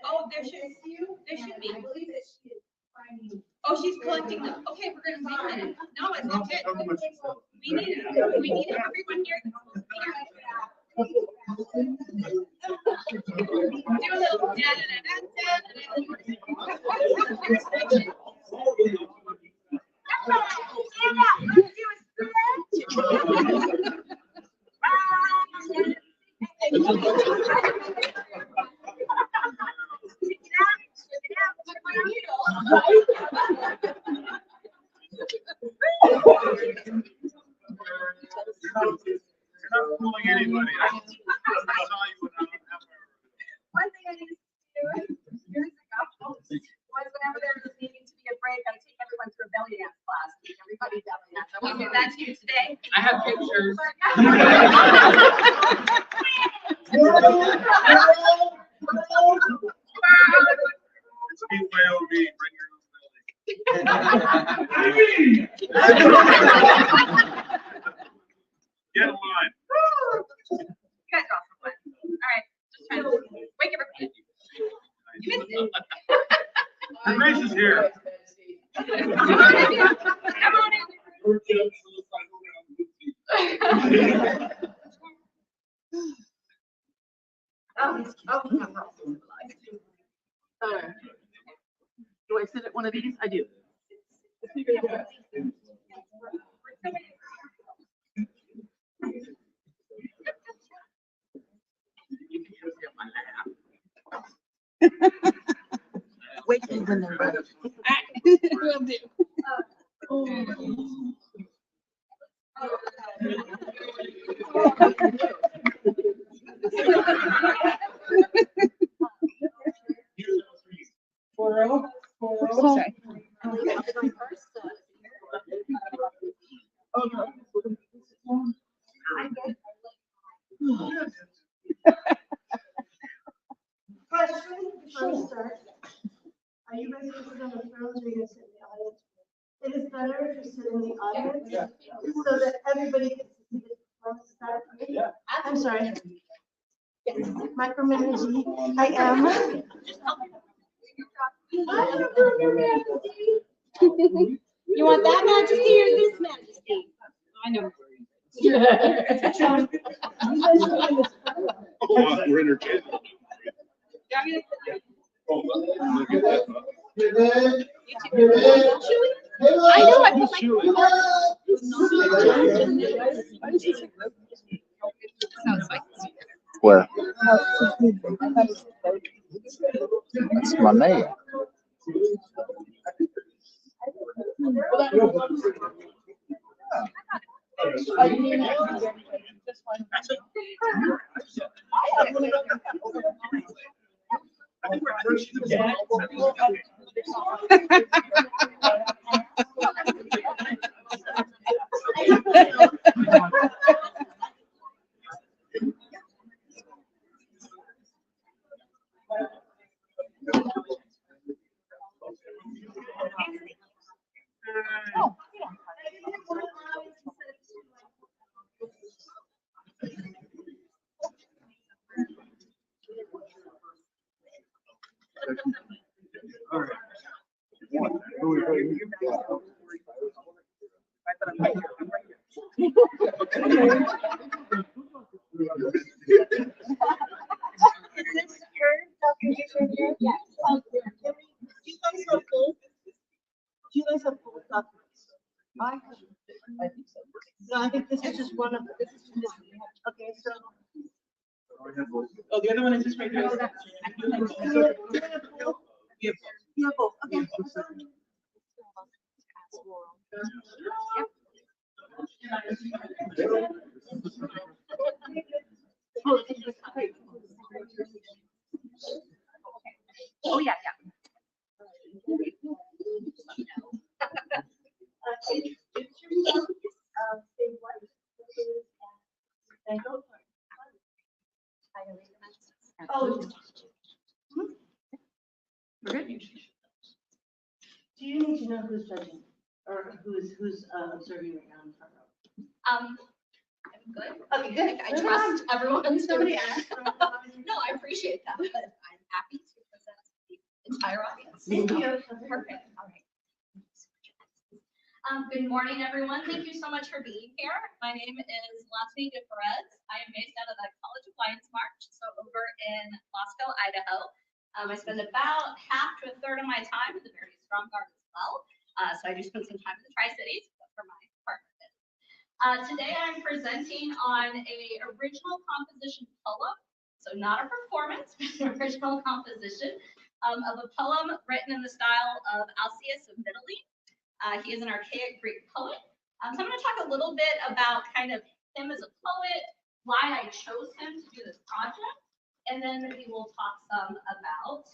Oh, there should be. Oh, she's collecting them. Okay, we're gonna wait a minute. No, it's all good. We need everyone here. Do a little You're not fooling anybody. I saw you when I was One thing I used to do years ago was whenever there was needing to be a break, I'd take everyone to a belly dance class. Everybody belly dance. We do that to you today. I have pictures. It's BYOB, bring your own belly. Get in line. You guys are awesome. All right, just trying to wake everybody. You missed it. Your grace is here. Come on in. Do I sit at one of these? I do. Wait when they're ready. Will do. Sorry. Question before we start. Are you guys interested in the thrones or are you gonna sit in the audience? It is better if you sit in the audience so that everybody gets to see the performance. Is that okay? Yeah. I'm sorry. Yes, micromanaging. I am. You want that majesty or this majesty? I know. We're entertained. Look at that. I know, I put Sounds like. Where? It's my name. All right. Is this her documentation here? Yes. Do you guys have full? Do you guys have full documents? I think so. No, I think this is just one of the, this is just, okay, so. Oh, the other one is just right there. You have both, okay. Oh, yeah, yeah. Oh. We're good. Do you need to know who's judging or who's observing right now in front row? I'm good. Okay, good. I trust everyone. Somebody asked. No, I appreciate that, but I'm entire audience. Thank you. Perfect, all right. Good morning, everyone. Thank you so much for being here. My name is Lasmi de Perez. I am based out of the College of Lions March, so over in Moscow, Idaho. I spend about half to a third of my time in the very strong garden as well. So I do spend some time in the Tri-Cities, but for my partner. Today I'm presenting on a original composition poem. So not a performance, but an original composition of a poem written in the style of Alcaeus of Mytilene. He is an archaic Greek poet. So I'm going to talk a little bit about kind of him as a poet, why I chose him to do this project, and then we will talk some about,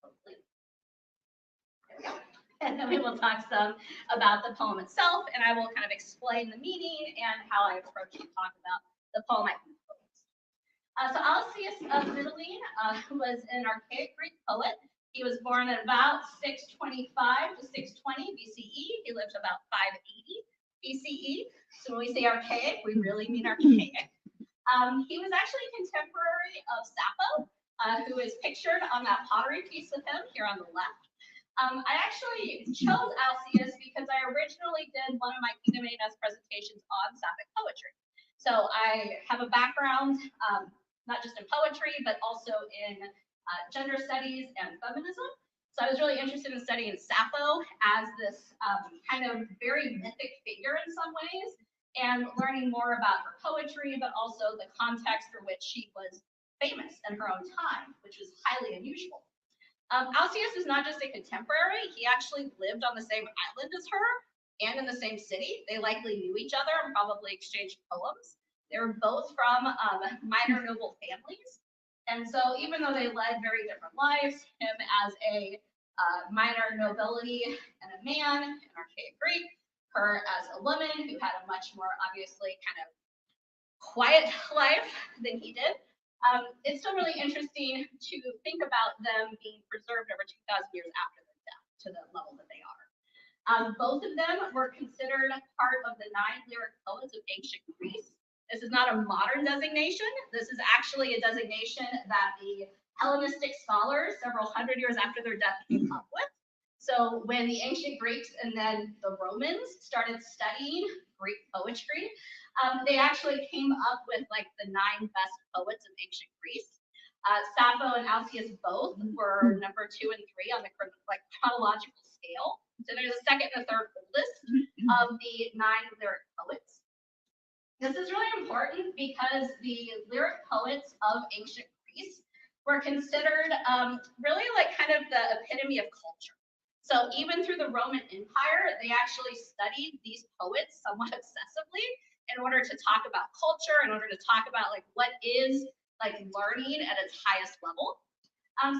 hopefully, there we go. And then we will talk some about the poem itself, and I will kind of explain the meaning and how I approach to talk about the poem I composed. So Alcaeus of Mytilene was an archaic Greek poet. He was born at about 625 to 620 BCE. He lived about 580 BCE. So when we say archaic, we really mean archaic. He was actually contemporary of Sappho, who is pictured on that pottery piece of him here on the left. I actually chose Alcaeus because I originally did one of my Kingdom A&S presentations on Sapphic poetry. So I have a background, not just in poetry, but also in gender studies and feminism. So I was really interested in studying Sappho as this kind of very mythic figure in some ways, and learning more about her poetry, but also the context for which she was famous in her own time, which was highly unusual. Alcaeus is not just a contemporary, he actually lived on the same island as her and in the same city. They likely knew each other and probably exchanged poems. They were both from minor noble families. And so even though they led very different lives, him as a minor nobility and a man in archaic Greek, her as a woman who had a much more obviously kind of quiet life than he did. It's still really interesting to think about them being preserved over 2,000 years after their death to the level that they are. Both of them were considered part of the 9 lyric poets of ancient Greece. This is not a modern designation. This is actually a designation that the Hellenistic scholars several hundred years after their death came up with. So when the ancient Greeks and then the Romans started studying Greek poetry, they actually came up with like the 9 best poets of ancient Greece. Sappho and Alcaeus both were number 2 and 3 on the chronological scale. So they're the second and the third oldest of the 9 lyric poets. This is really important because the lyric poets of ancient Greece were considered really like kind of the epitome of culture. So even through the Roman Empire, they actually studied these poets somewhat obsessively in order to talk about culture, in order to talk about like what is like learning at its highest level.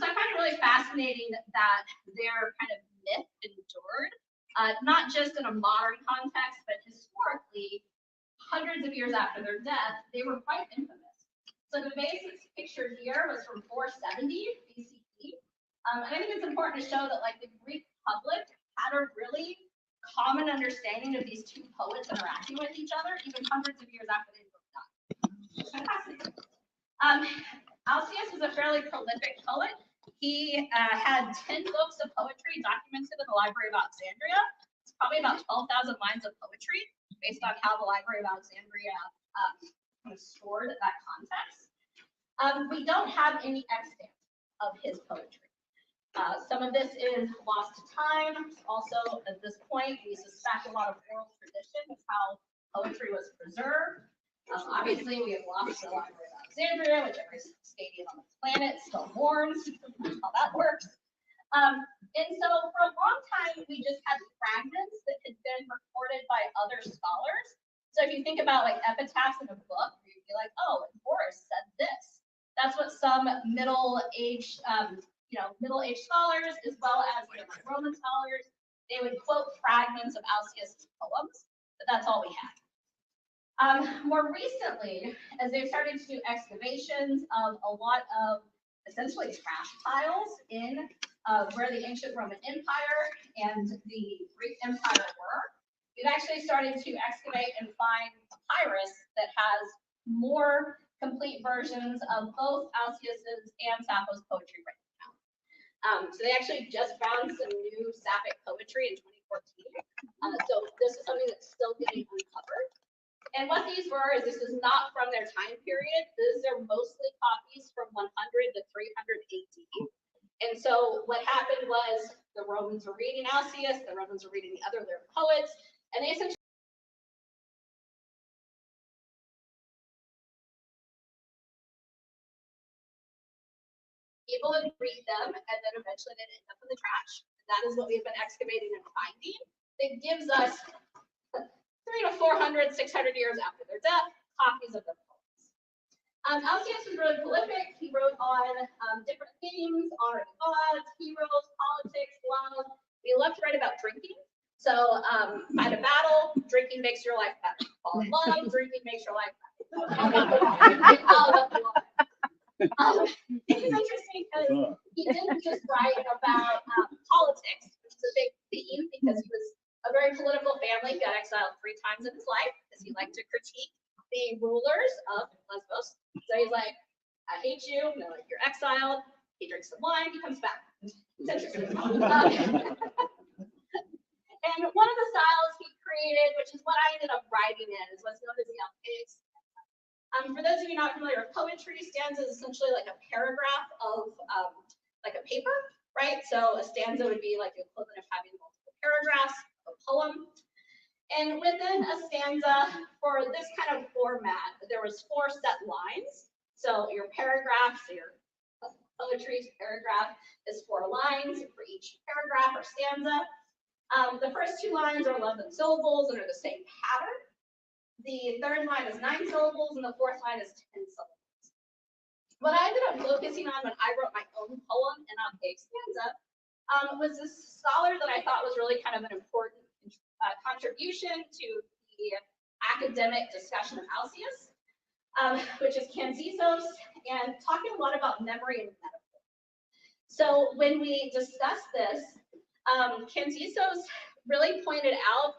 So I find it really fascinating that their kind of myth endured, not just in a modern context, but historically, hundreds of years after their death, they were quite infamous. So the vase that's pictured here was from 470 BCE. And I think it's important to show that like the Greek public had a really common understanding of these 2 poets interacting with each other, even hundreds of years after they both died. Fantastic. Alcaeus was a fairly prolific poet. He had 10 books of poetry documented in the Library of Alexandria. It's probably about 12,000 lines of poetry, based on how the Library of Alexandria kind of stored that context. We don't have any extant of his poetry. Some of this is lost to time. Also, at this point, we suspect a lot of oral tradition is how poetry was preserved. Obviously, we have lost the Library of Alexandria, which every stadium on the planet still mourns. That's how that works. And so for a long time, we just had fragments that had been recorded by other scholars. So if you think about like epitaphs in a book, you'd be like, oh, Horace said this. That's what some middle-aged scholars, as well as Roman scholars, they would quote fragments of Alcaeus' poems, but that's all we had. More recently, as they've started to do excavations of a lot of essentially trash piles in where the ancient Roman Empire and the Greek Empire were, we've actually started to excavate and find papyrus that has more complete versions of both Alcaeus's and Sappho's poetry written down. So they actually just found some new Sapphic poetry in 2014. So this is something that's still getting uncovered. And what these were is this is not from their time period. These are mostly copies from 100 to 300 AD. And so what happened was the Romans were reading Alcaeus, the Romans were reading the other lyric poets, and they essentially people would read them, and then eventually they'd end up in the trash. That is what we've been excavating and finding. It gives us 300 to 400, 600 years after their death, copies of their poems. Alcaeus was really prolific. He wrote on different themes, honoring gods, heroes, politics, love. He loved to write about drinking. So fight a battle, drinking makes your life better. Fall in love, drinking makes your life better. It's interesting because he didn't just write about politics, which is a big theme because he was a very political family. He got exiled 3 times in his life because he liked to critique the rulers of Lesbos. So he's like, I hate you. And they're like, you're exiled. He drinks some wine. He comes back. It's interesting. And one of the styles he created, which is what I ended up writing in, is what's known as the Alcaeus. For those of you not familiar with poetry, stanza is essentially like a paragraph of like a paper, right? So a stanza would be like the equivalent of having multiple paragraphs, a poem. And within a stanza, for this kind of format, there was 4 set lines. So your paragraph, so your poetry's paragraph is 4 lines for each paragraph or stanza. The first 2 lines are 11 syllables and are the same pattern. The 3rd line is 9 syllables, and the 4th line is 10 syllables. What I ended up focusing on when I wrote my own poem in Alcaeus stanza was this scholar that I thought was really kind of an important contribution to the academic discussion of Alcaeus, which is Canzisos, and talking a lot about memory and metaphor. So when we discussed this, Canzisos really pointed out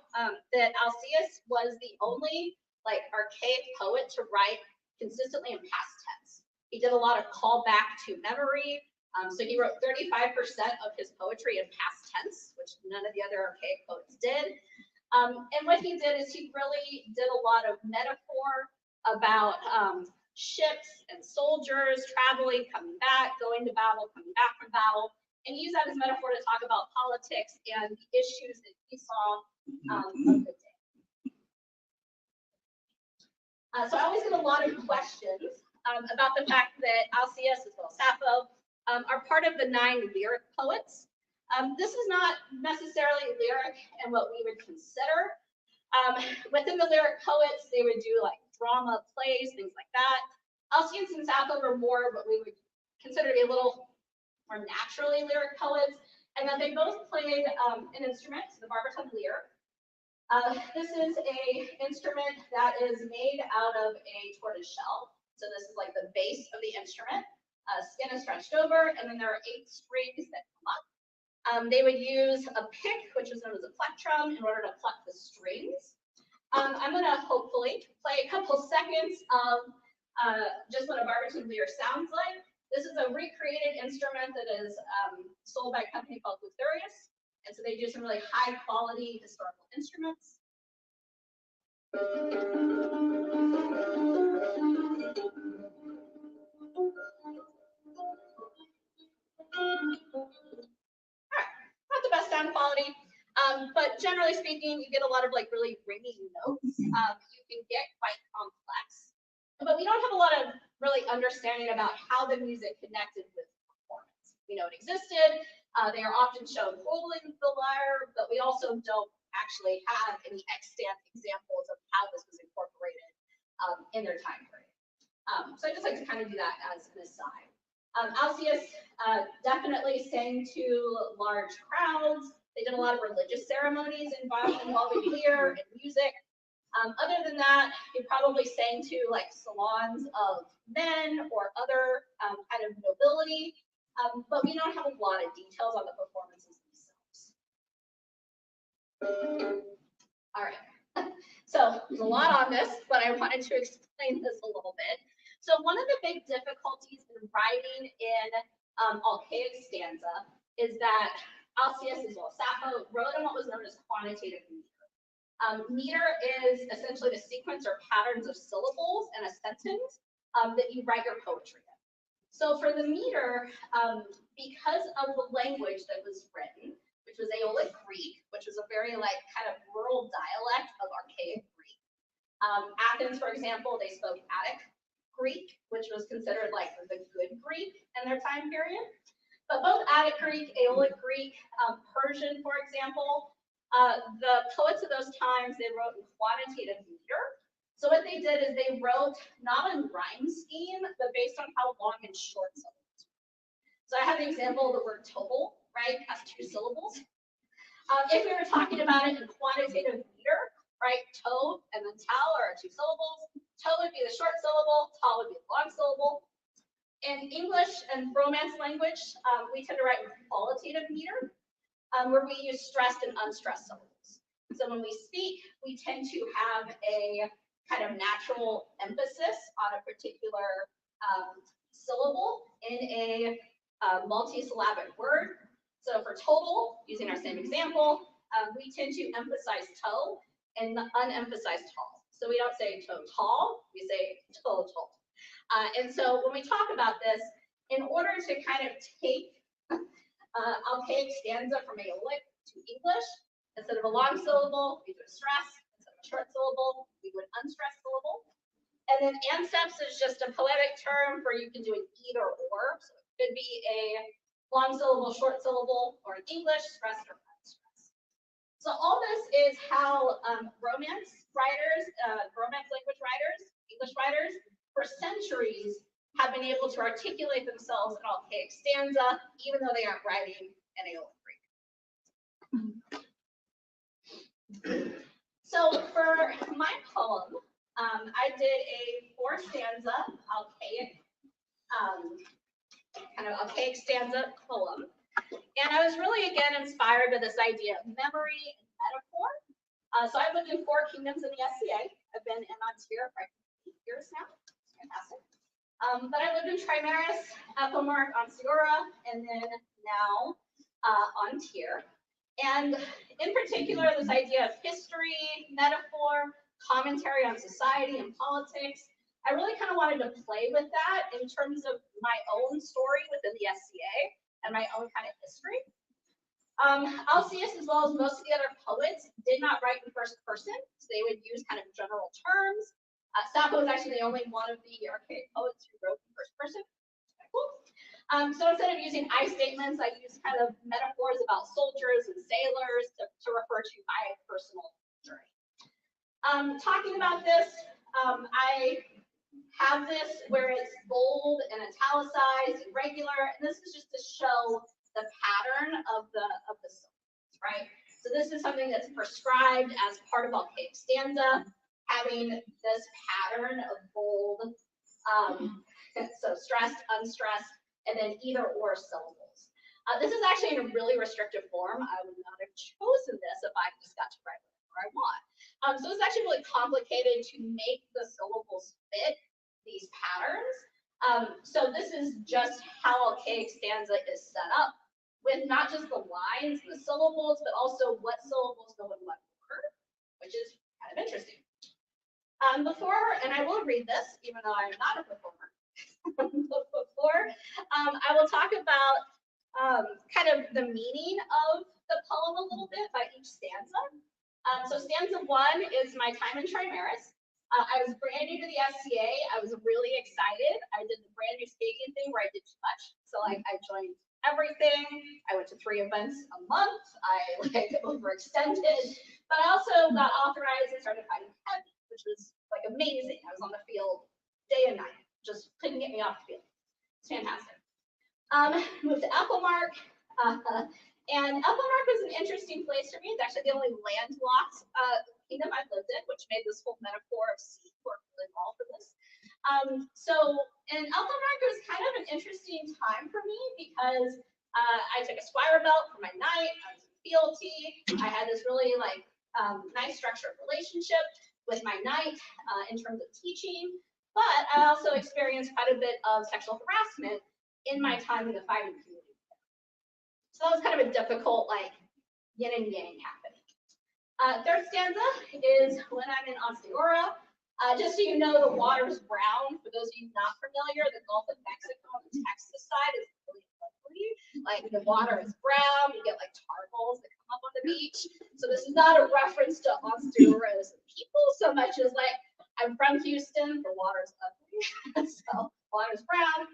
that Alcaeus was the only like archaic poet to write consistently in past tense. He did a lot of callback to memory. So he wrote 35% of his poetry in past tense, which none of the other archaic poets did. And what he did is he really did a lot of metaphor about ships and soldiers traveling, coming back, going to battle, coming back from battle, and use that as metaphor to talk about politics and the issues that he saw of the day. So I always get a lot of questions about the fact that Alcaeus as well as Sappho are part of the 9 lyric poets. This is not necessarily lyric in what we would consider. Within the lyric poets, they would do like drama, plays, things like that. Alcaeus and Sappho were more what we would consider to be a little more naturally lyric poets, and that they both played an instrument, the barbiton lyre. This is a instrument that is made out of a tortoise shell. So this is like the base of the instrument. Skin is stretched over, and then there are 8 strings that come up. They would use a pick, which is known as a plectrum, in order to pluck the strings. I'm going to hopefully play a couple seconds of just what a barbiton lyre sounds like. This is a recreated instrument that is sold by a company called Lutherius. And so they do some really high quality historical instruments. All right, not the best sound quality, but generally speaking, you get a lot of like really ringing notes. You can get quite complex, but we don't have a lot of really understanding about how the music connected with performance. We know it existed. They are often shown holding the lyre, but we also don't actually have any extant examples of how this was incorporated in their time period. So I just like to kind of do that as an aside. Alcaeus definitely sang to large crowds. They did a lot of religious ceremonies involving lyre and music. Other than that, he probably sang to like salons of men or other kind of nobility, but we don't have a lot of details on the performances themselves. All right, so there's a lot on this, but I wanted to explain this a little bit. So one of the big difficulties in writing in Alcaeus stanza is that Alcaeus as well as Sappho wrote in what was known as quantitative meter. Meter is essentially the sequence or patterns of syllables in a sentence that you write your poetry in. So for the meter, because of the language that was written, which was Aeolic Greek, which was a very like kind of rural dialect of archaic Greek. Athens, for example, they spoke Attic Greek, which was considered like the good Greek in their time period. But both Attic Greek, Aeolic Greek, Persian, for example, the poets of those times, they wrote in quantitative meter. So what they did is they wrote not in rhyme scheme, but based on how long and short syllables. So I have an example of the word total, right? Has 2 syllables. If we were talking about it in quantitative meter, right? To and then tal are 2 syllables. To would be the short syllable, tal would be the long syllable. In English and Romance language, we tend to write in qualitative meter, where we use stressed and unstressed syllables. So when we speak, we tend to have a kind of natural emphasis on a particular syllable in a multi-syllabic word. So for total, using our same example, we tend to emphasize to and unemphasize tall. So we don't say total, we say total. And so when we talk about this, in order to kind of take archaic stanza from Aeolic to English, instead of a long syllable, we do a stress. Instead of a short syllable, we do an unstressed syllable. And then anceps is just a poetic term for you can do an either or. So it could be a long syllable, short syllable, or in English, stressed or unstressed. So all this is how Romance writers, Romance language writers, English writers, for centuries have been able to articulate themselves in archaic stanza, even though they aren't writing in Aeolic Greek. So for my poem, I did a 4-stanza archaic, kind of archaic stanza poem. And I was really, again, inspired by this idea of memory and metaphor. So I've lived in 4 kingdoms in the SCA. I've been in Ontario for 8 years now. It's fantastic. But I lived in Trimaris, Epomark, Onsiora, and then now on Tier. And in particular, this idea of history, metaphor, commentary on society and politics, I really kind of wanted to play with that in terms of my own story within the SCA and my own kind of history. Alcaeus, as well as most of the other poets, did not write in first person, so they would use kind of general terms. Sappho is actually the only one of the archaic poets who wrote in first person. Cool. So instead of using I statements, I use kind of metaphors about soldiers and sailors to refer to my personal journey. Talking about this, I have this where it's bold and italicized and regular, and this is just to show the pattern of the syllables, right? So this is something that's prescribed as part of archaic stanza, having this pattern of bold, so stressed, unstressed, and then either or syllables. This is actually in a really restrictive form. I would not have chosen this if I just got to write whatever I want. So it's actually really complicated to make the syllables fit these patterns. So this is just how archaic stanza is set up, with not just the lines and the syllables, but also what syllables go in what order, which is kind of interesting. Before, and I will read this, even though I'm not a performer, before I will talk about kind of the meaning of the poem a little bit by each stanza. So stanza 1 is my time in Trimaris. I was brand new to the SCA. I was really excited. I did the brand new skating thing where I did too much. So like I joined everything. I went to 3 events a month. I like overextended, but I also got authorized and started fighting heavy, which was like amazing. I was on the field day and night, just couldn't get me off the field. It's fantastic. Moved to Epomark, and Epomark was an interesting place for me. It's actually the only landlocked kingdom I've lived in, which made this whole metaphor of sea work really well for this. So in Epomark, it was kind of an interesting time for me because I took a squire belt for my knight. I was in fealty. I had this really like nice structured relationship with my knight in terms of teaching, but I also experienced quite a bit of sexual harassment in my time in the fighting community. So that was kind of a difficult, like, yin and yang happening. Third stanza is when I'm in Onsteora. Just so you know, the water's brown. For those of you not familiar, the Gulf of Mexico on the Texas side is really ugly. Like the water is brown, you get like tar balls that come up on the beach. So this is not a reference to Onsteora as people so much as like, I'm from Houston, the water's ugly, so water's brown.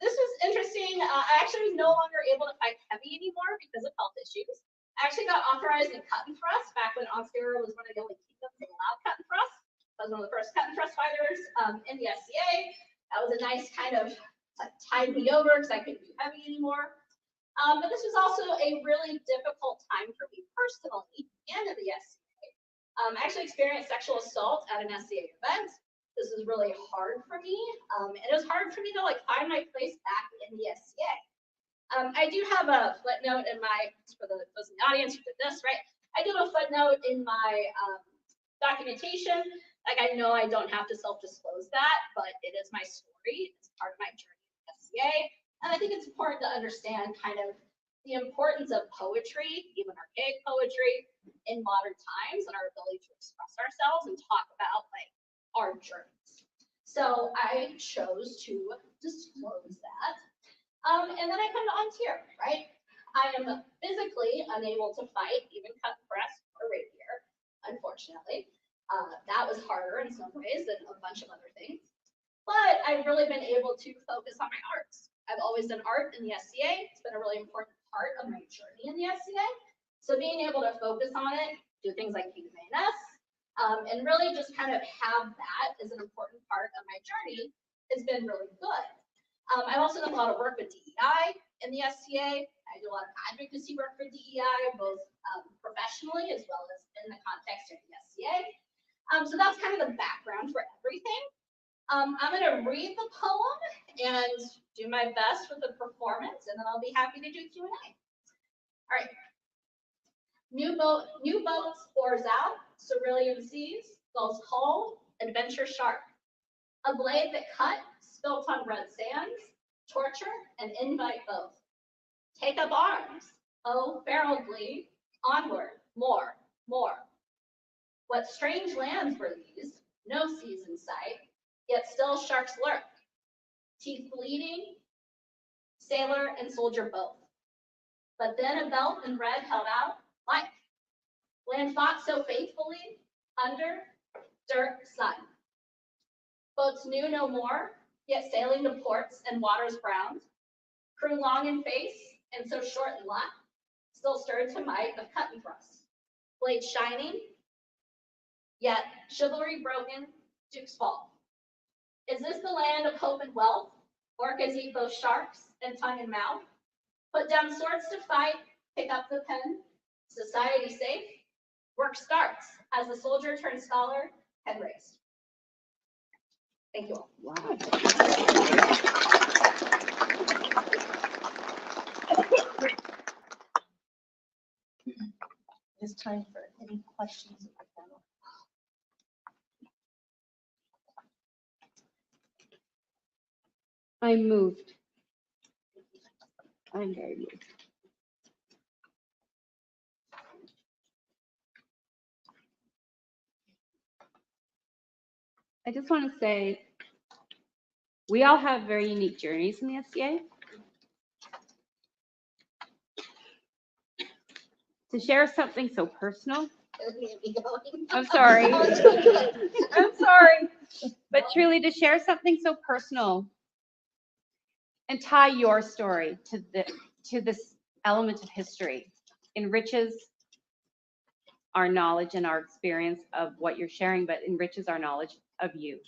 This was interesting. I actually was no longer able to fight heavy anymore because of health issues. I actually got authorized in cut and thrust back when Onsteora was one of the only kingdoms that allowed cut and thrust. I was one of the first cut and thrust fighters in the SCA. That was a nice kind of like tied me over because I couldn't do heavy anymore. But this was also a really difficult time for me personally and in the SCA. I actually experienced sexual assault at an SCA event. This was really hard for me. And it was hard for me to like find my place back in the SCA. I do have a footnote in my, for those in the audience who did this, right? I do have a footnote in my documentation. Like I know I don't have to self-disclose that, but it is my story. It's part of my journey in SCA. And I think it's important to understand kind of the importance of poetry, even archaic poetry, in modern times and our ability to express ourselves and talk about like our journeys. So I chose to disclose that. And then I come to Ontario, right? I am physically unable to fight, even cut and thrust or rapier, unfortunately. That was harder in some ways than a bunch of other things. But I've really been able to focus on my arts. I've always done art in the SCA. It's been a really important part of my journey in the SCA. So being able to focus on it, do things like PMANS, and really just kind of have that as an important part of my journey has been really good. I've also done a lot of work with DEI in the SCA. I do a lot of advocacy work for DEI, both professionally as well as in the context of the SCA. So that's kind of the background for everything. I'm going to read the poem and do my best with the performance, and then I'll be happy to do Q&A. All right. New boats oars out, cerulean seas, gulls cold, adventure sharp. A blade that cut, spilt on red sands, torture and invite both. Take up arms, oh feral glee, onward, more, more. What strange lands were these, no seas in sight, yet still sharks lurk. Teeth bleeding, sailor and soldier both. But then a belt in red held out, life. Land fought so faithfully, under, dirt, sun. Boats knew no more, yet sailing to ports and waters brown. Crew long in face, and so short in lot, still stirred to might of cut and thrust. Blades shining, yet chivalry broken, dukes fall. Is this the land of hope and wealth? Orcas eat both sharks and tongue and mouth. Put down swords to fight, pick up the pen. Society safe. Work starts as the soldier turns scholar, head raised. Thank you all. Wow. It's time for any questions. I'm moved. I'm very moved. I just want to say, we all have very unique journeys in the SCA. To share something so personal, I'm sorry. I'm sorry. But truly, to share something so personal and tie your story to this element of history enriches our knowledge and our experience of what you're sharing, but enriches our knowledge of you.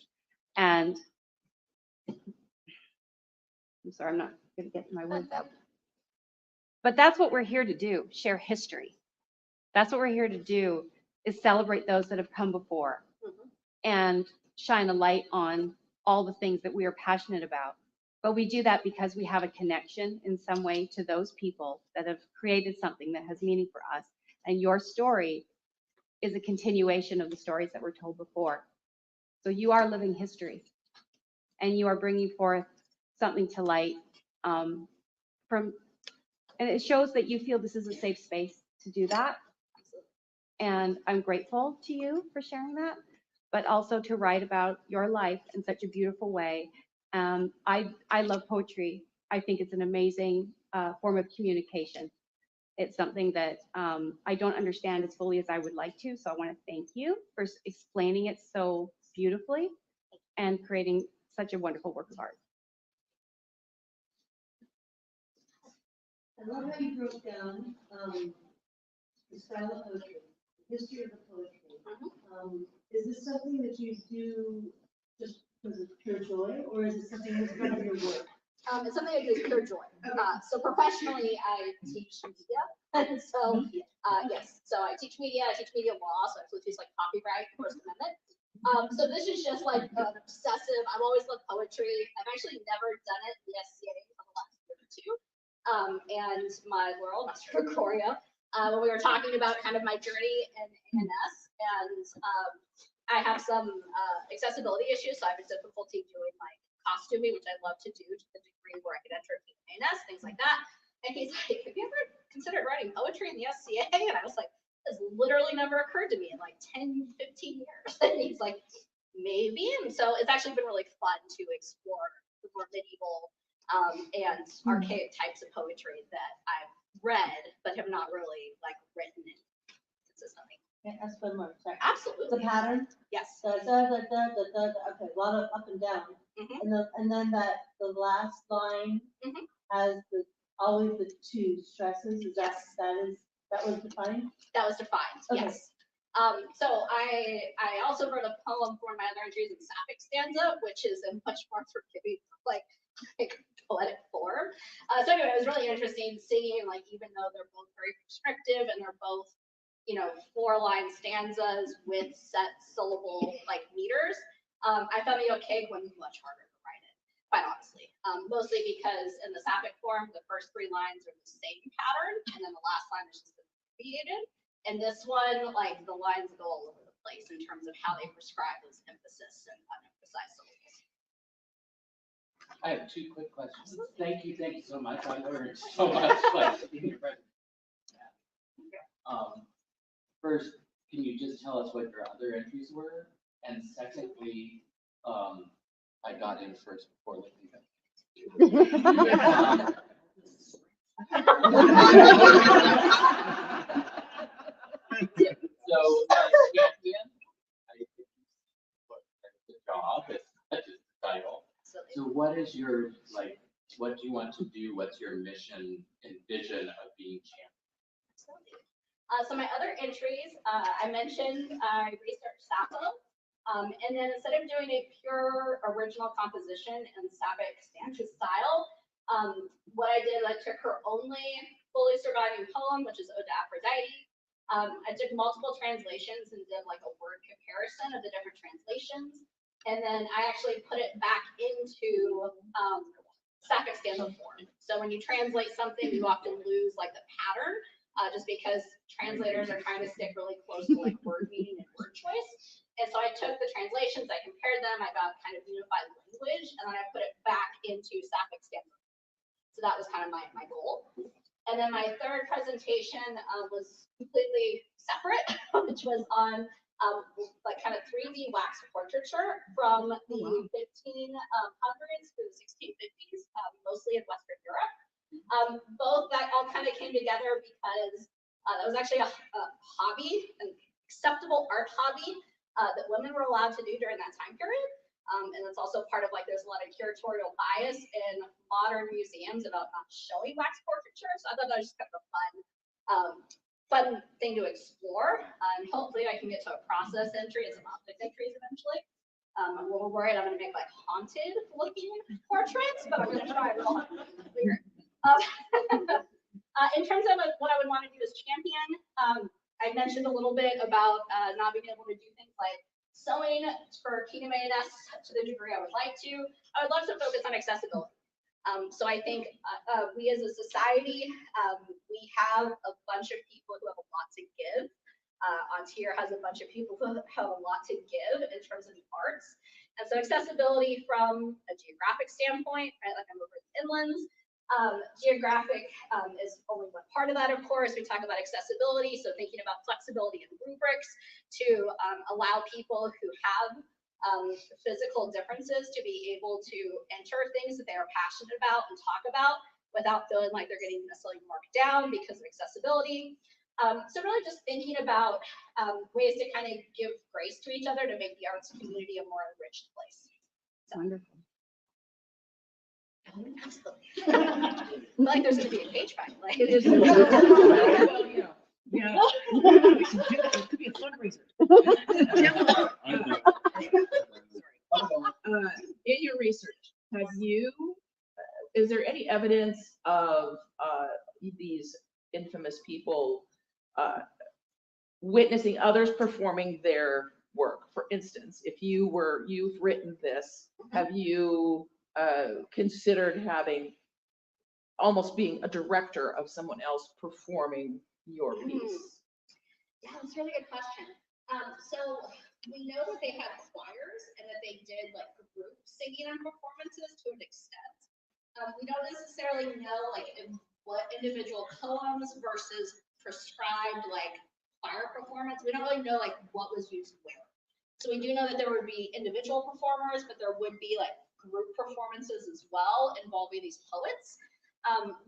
And I'm sorry, I'm not going to get my words out. But that's what we're here to do, share history. That's what we're here to do, is celebrate those that have come before and shine a light on all the things that we are passionate about. But we do that because we have a connection in some way to those people that have created something that has meaning for us. And your story is a continuation of the stories that were told before. So you are living history, and you are bringing forth something to light from And it shows that you feel this is a safe space to do that. And I'm grateful to you for sharing that, but also to write about your life in such a beautiful way. I love poetry. I think it's an amazing form of communication. It's something that I don't understand as fully as I would like to. So I want to thank you for explaining it so beautifully and creating such a wonderful work of art. I love how you broke down the style of poetry, the history of the poetry. Is this something that you do just because of pure joy, or is it something that's part of your work? It's something I do with pure joy. So professionally, I teach media. And so, yes, so I teach media law, so I actually teach like copyright, First Amendment. So this is just like an obsessive, I've always loved poetry. I've actually never done it in the SCA until the last year or two. And my Laurel, Master of Choreo, when we were talking about kind of my journey in ANS, and I have some accessibility issues, so I have a difficulty doing like costuming, which I love to do to the degree where I could enter ANS, things like that. And he's like, have you ever considered writing poetry in the SCA? And I was like, this literally never occurred to me in like 10, 15 years. And he's like, maybe. And so it's actually been really fun to explore the more medieval and archaic types of poetry that I've read, but have not really like written it consistently. Can I ask one more? Sorry. Absolutely. The pattern? Yes. Da, da, da, da, da, da, da. Okay, a lot of up and down. Mhm. And then the last line Mhm. has always the two stresses. Is that, Yes. that was defined? That was defined, Okay. yes. So I also wrote a poem for my other entries in Sapphic stanza, which is in much more forgiving, like poetic form. So anyway, it was really interesting seeing, like, even though they're both very prescriptive and they're both, 4-line stanzas with set syllable like meters, I found the okay one much harder to write it, quite honestly. Mostly because in the Sapphic form, the first 3 lines are the same pattern, and then the last line is just abbreviated. And this one, like, the lines go all over the place in terms of how they prescribe those emphasis and unemphasized syllables. I have 2 quick questions. Thank you so much. I learned so much. First, can you just tell us what your other entries were? And secondly, I got in first before looking at So, champion, I think the job is such a title. So what is your, like, what do you want to do? What's your mission and vision of being champion? So my other entries, I mentioned I researched Sappho, and then instead of doing a pure original composition in Sapphic stanza style, what I did, I took her only fully surviving poem, which is Ode to Aphrodite. I took multiple translations and did like a word comparison of the different translations, and then I actually put it back into Sapphic stanza form. So when you translate something, you often lose like the pattern. Just because translators are trying to stick really close to like word meaning and word choice. And so I took the translations, I compared them, I got kind of unified language, and then I put it back into Sapphic stanza. So that was kind of my goal. And then my third presentation was completely separate, which was on like kind of 3D wax portraiture from the 1500s to the 1650s, mostly in Western Europe. Both that all kind of came together because that was actually a hobby, an acceptable art hobby that women were allowed to do during that time period. And it's also part of like there's a lot of curatorial bias in modern museums about not showing wax portraiture. So I thought that was just kind of a fun thing to explore. And hopefully I can get to a process entry and some object entries eventually. I'm a little worried I'm going to make like haunted looking portraits, but I'm going to try real hard. In terms of what I would want to do as champion, I mentioned a little bit about not being able to do things like sewing for Kingdom ANS to the degree I would like to. I would love to focus on accessibility. So I think we as a society, we have a bunch of people who have a lot to give. Ontier has a bunch of people who have a lot to give in terms of the arts. And so accessibility from a geographic standpoint, right, like I'm over in the inlands, Geographic is only one part of that, of course. We talk about accessibility, so thinking about flexibility and rubrics to allow people who have physical differences to be able to enter things that they are passionate about and talk about without feeling like they're getting necessarily marked down because of accessibility. So really just thinking about ways to kind of give grace to each other to make the arts community a more enriched place. Wonderful. Absolutely. I feel like there's going to be a page back. Like it is. Yeah. It could be a fundraiser. In your research, is there any evidence of these infamous people witnessing others performing their work? For instance, if you've written this, have you considered almost being a director of someone else performing your piece? Yeah, that's a really good question. So we know that they had choirs and that they did like group singing and performances to an extent. We don't necessarily know like what individual poems versus prescribed like choir performance. We don't really know like what was used where. So we do know that there would be individual performers, but there would be like group performances as well involving these poets.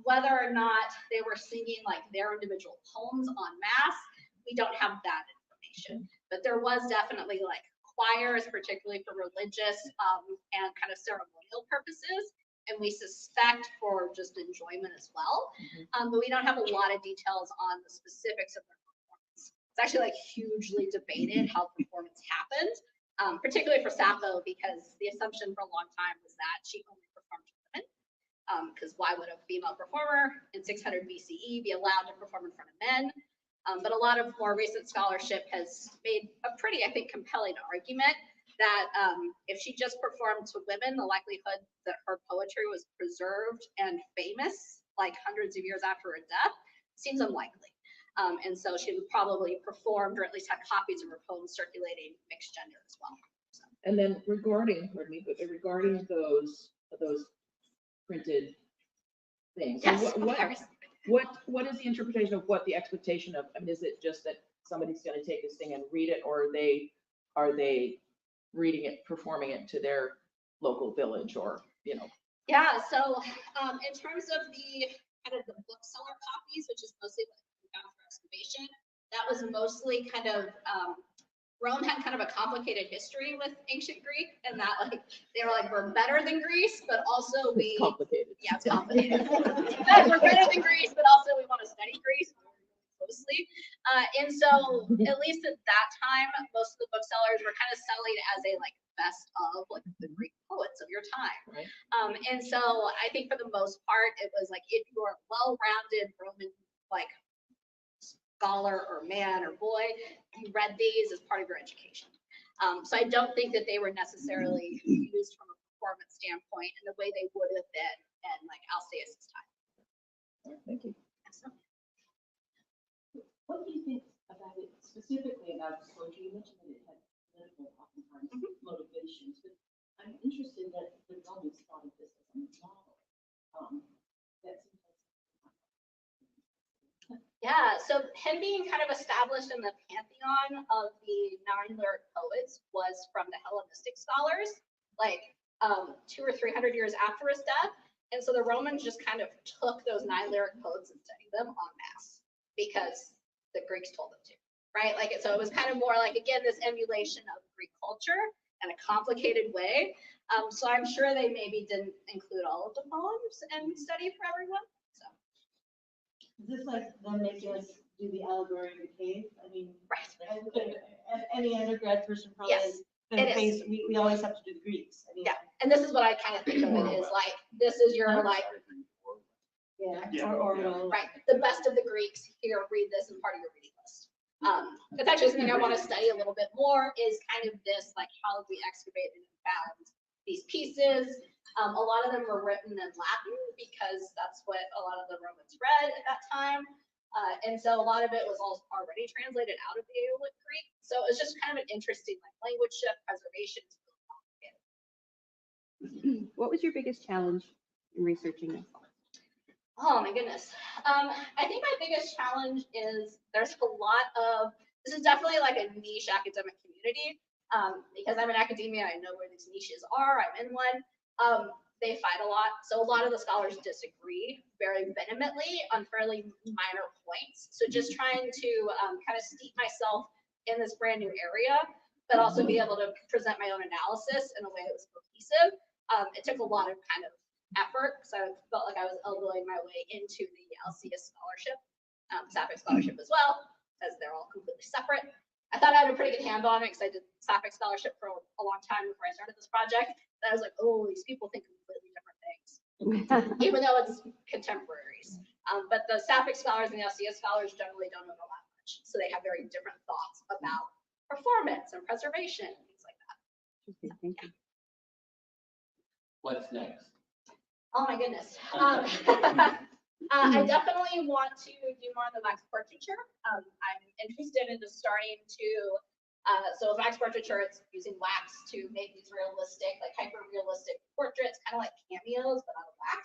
Whether or not they were singing like their individual poems en masse, we don't have that information. But there was definitely like choirs, particularly for religious and kind of ceremonial purposes. And we suspect for just enjoyment as well. But we don't have a lot of details on the specifics of their performance. It's actually like hugely debated how performance happened, particularly for Sappho, because the assumption for a long time was that she only performed for women. Because why would a female performer in 600 BCE be allowed to perform in front of men? But a lot of more recent scholarship has made a pretty, I think, compelling argument that if she just performed to women, the likelihood that her poetry was preserved and famous like hundreds of years after her death seems unlikely. And so she would probably performed or at least had copies of her poems circulating mixed gender as well. So. And then regarding those printed things, Yes, so what is the interpretation of what the expectation of? I mean, is it just that somebody's going to take this thing and read it, or are they reading it, performing it to their local village, or Yeah. So in terms of the kind of the bookseller copies, which is mostly what we found for excavation, that was mostly kind of Rome had kind of a complicated history with ancient Greek, and that like they were like, we're better than Greece, but also it's complicated? Yeah, it's complicated. We're better than Greece, but also we want to study Greece closely. And so at least at that time, most of the booksellers were kind of selling as a like best of like the Greek poets of your time. Right. And so I think for the most part, it was like if you are a well-rounded Roman like scholar or man or boy, you read these as part of your education. So I don't think that they were necessarily used from a performance standpoint in the way they would have been in like Alcaeus' time. Thank you. What do you think about it, specifically about poetry? You mentioned that it had political, oftentimes, motivations, but I'm interested that the Romans thought of this as a novel. That seems like Yeah, so him being kind of established in the pantheon of the 9 lyric poets was from the Hellenistic scholars, like 200 or 300 years after his death. And so the Romans just kind of took those 9 lyric poets and studied them en masse because the Greeks told them to, right? Like, so it was kind of more like, again, this emulation of Greek culture in a complicated way. So I'm sure they maybe didn't include all of the poems and study for everyone. So. Is this like them making us do the allegory of the cave? I mean, Right. any undergrad person probably Yes, is gonna face, we always have to do the Greeks. I mean, Yeah, and this is what I kind of think of it is like, this is your like, yeah, or right, the best of the Greeks, here, read this as part of your reading list. That's actually something I want to study a little bit more is kind of this, like how we excavated and found these pieces. A lot of them were written in Latin because that's what a lot of the Romans read at that time. And so a lot of it was already translated out of the Aeolic Greek. So it was just kind of an interesting like language shift, preservation. What was your biggest challenge in researching this? Oh my goodness. I think my biggest challenge is there's a lot of, this is definitely like a niche academic community. Because I'm in academia, I know where these niches are, I'm in one. They fight a lot. So a lot of the scholars disagree very vehemently on fairly minor points. So just trying to kind of steep myself in this brand new area, but also be able to present my own analysis in a way that was cohesive. It took a lot of kind of effort because I felt like I was elbowing my way into the LCS scholarship, SAPIC scholarship as well, as they're all completely separate. I thought I had a pretty good handle on it because I did SAPIC scholarship for a long time before I started this project. And I was like, oh, these people think completely different things, even though it's contemporaries. But the SAPIC scholars and the LCS scholars generally don't overlap much. So they have very different thoughts about performance and preservation and things like that. Thank you. What's next? Oh my goodness. I definitely want to do more on the wax portraiture. I'm interested in just starting to, so wax portraiture, it's using wax to make these realistic, like hyper-realistic portraits, kind of like cameos, but out of wax.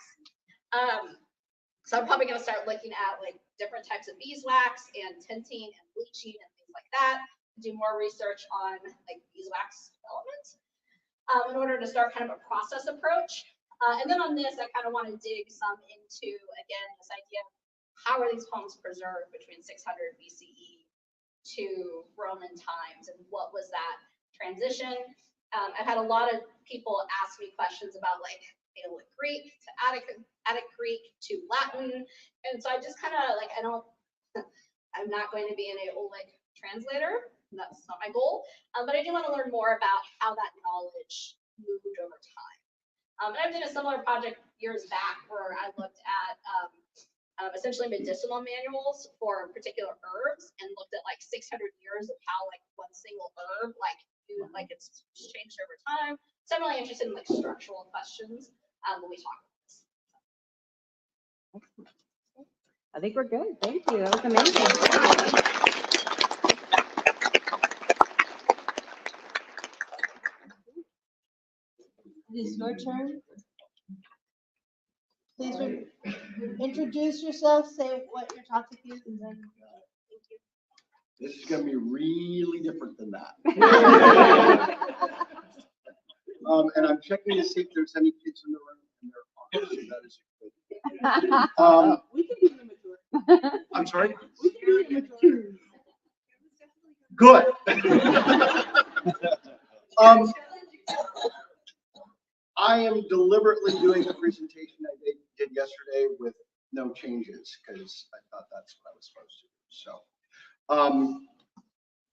So I'm probably gonna start looking at like different types of beeswax and tinting and bleaching and things like that. Do more research on like beeswax development in order to start kind of a process approach. And then on this, I kind of want to dig some into, again, this idea of how are these poems preserved between 600 BCE to Roman times, and what was that transition? I've had a lot of people ask me questions about like Aeolic Greek to Attic Greek to Latin, and so I just kind of like, I'm not going to be an Aeolic translator. That's not my goal, but I do want to learn more about how that knowledge moved over time. And I've done a similar project years back where I looked at essentially medicinal manuals for particular herbs and looked at like 600 years of how like one single herb like it's changed over time. So I'm really interested in like structural questions when we talk about this. I think we're good. Thank you. That was amazing. It is your turn. Please introduce yourself, say what your topic is, and then. This is gonna be really different than that. And I'm checking to see if there's any kids in the room, and there aren't, so that is good. We can give you a majority. I'm sorry? We can give you a majority. Good. I am deliberately doing a presentation I did yesterday with no changes because I thought that's what I was supposed to do. So,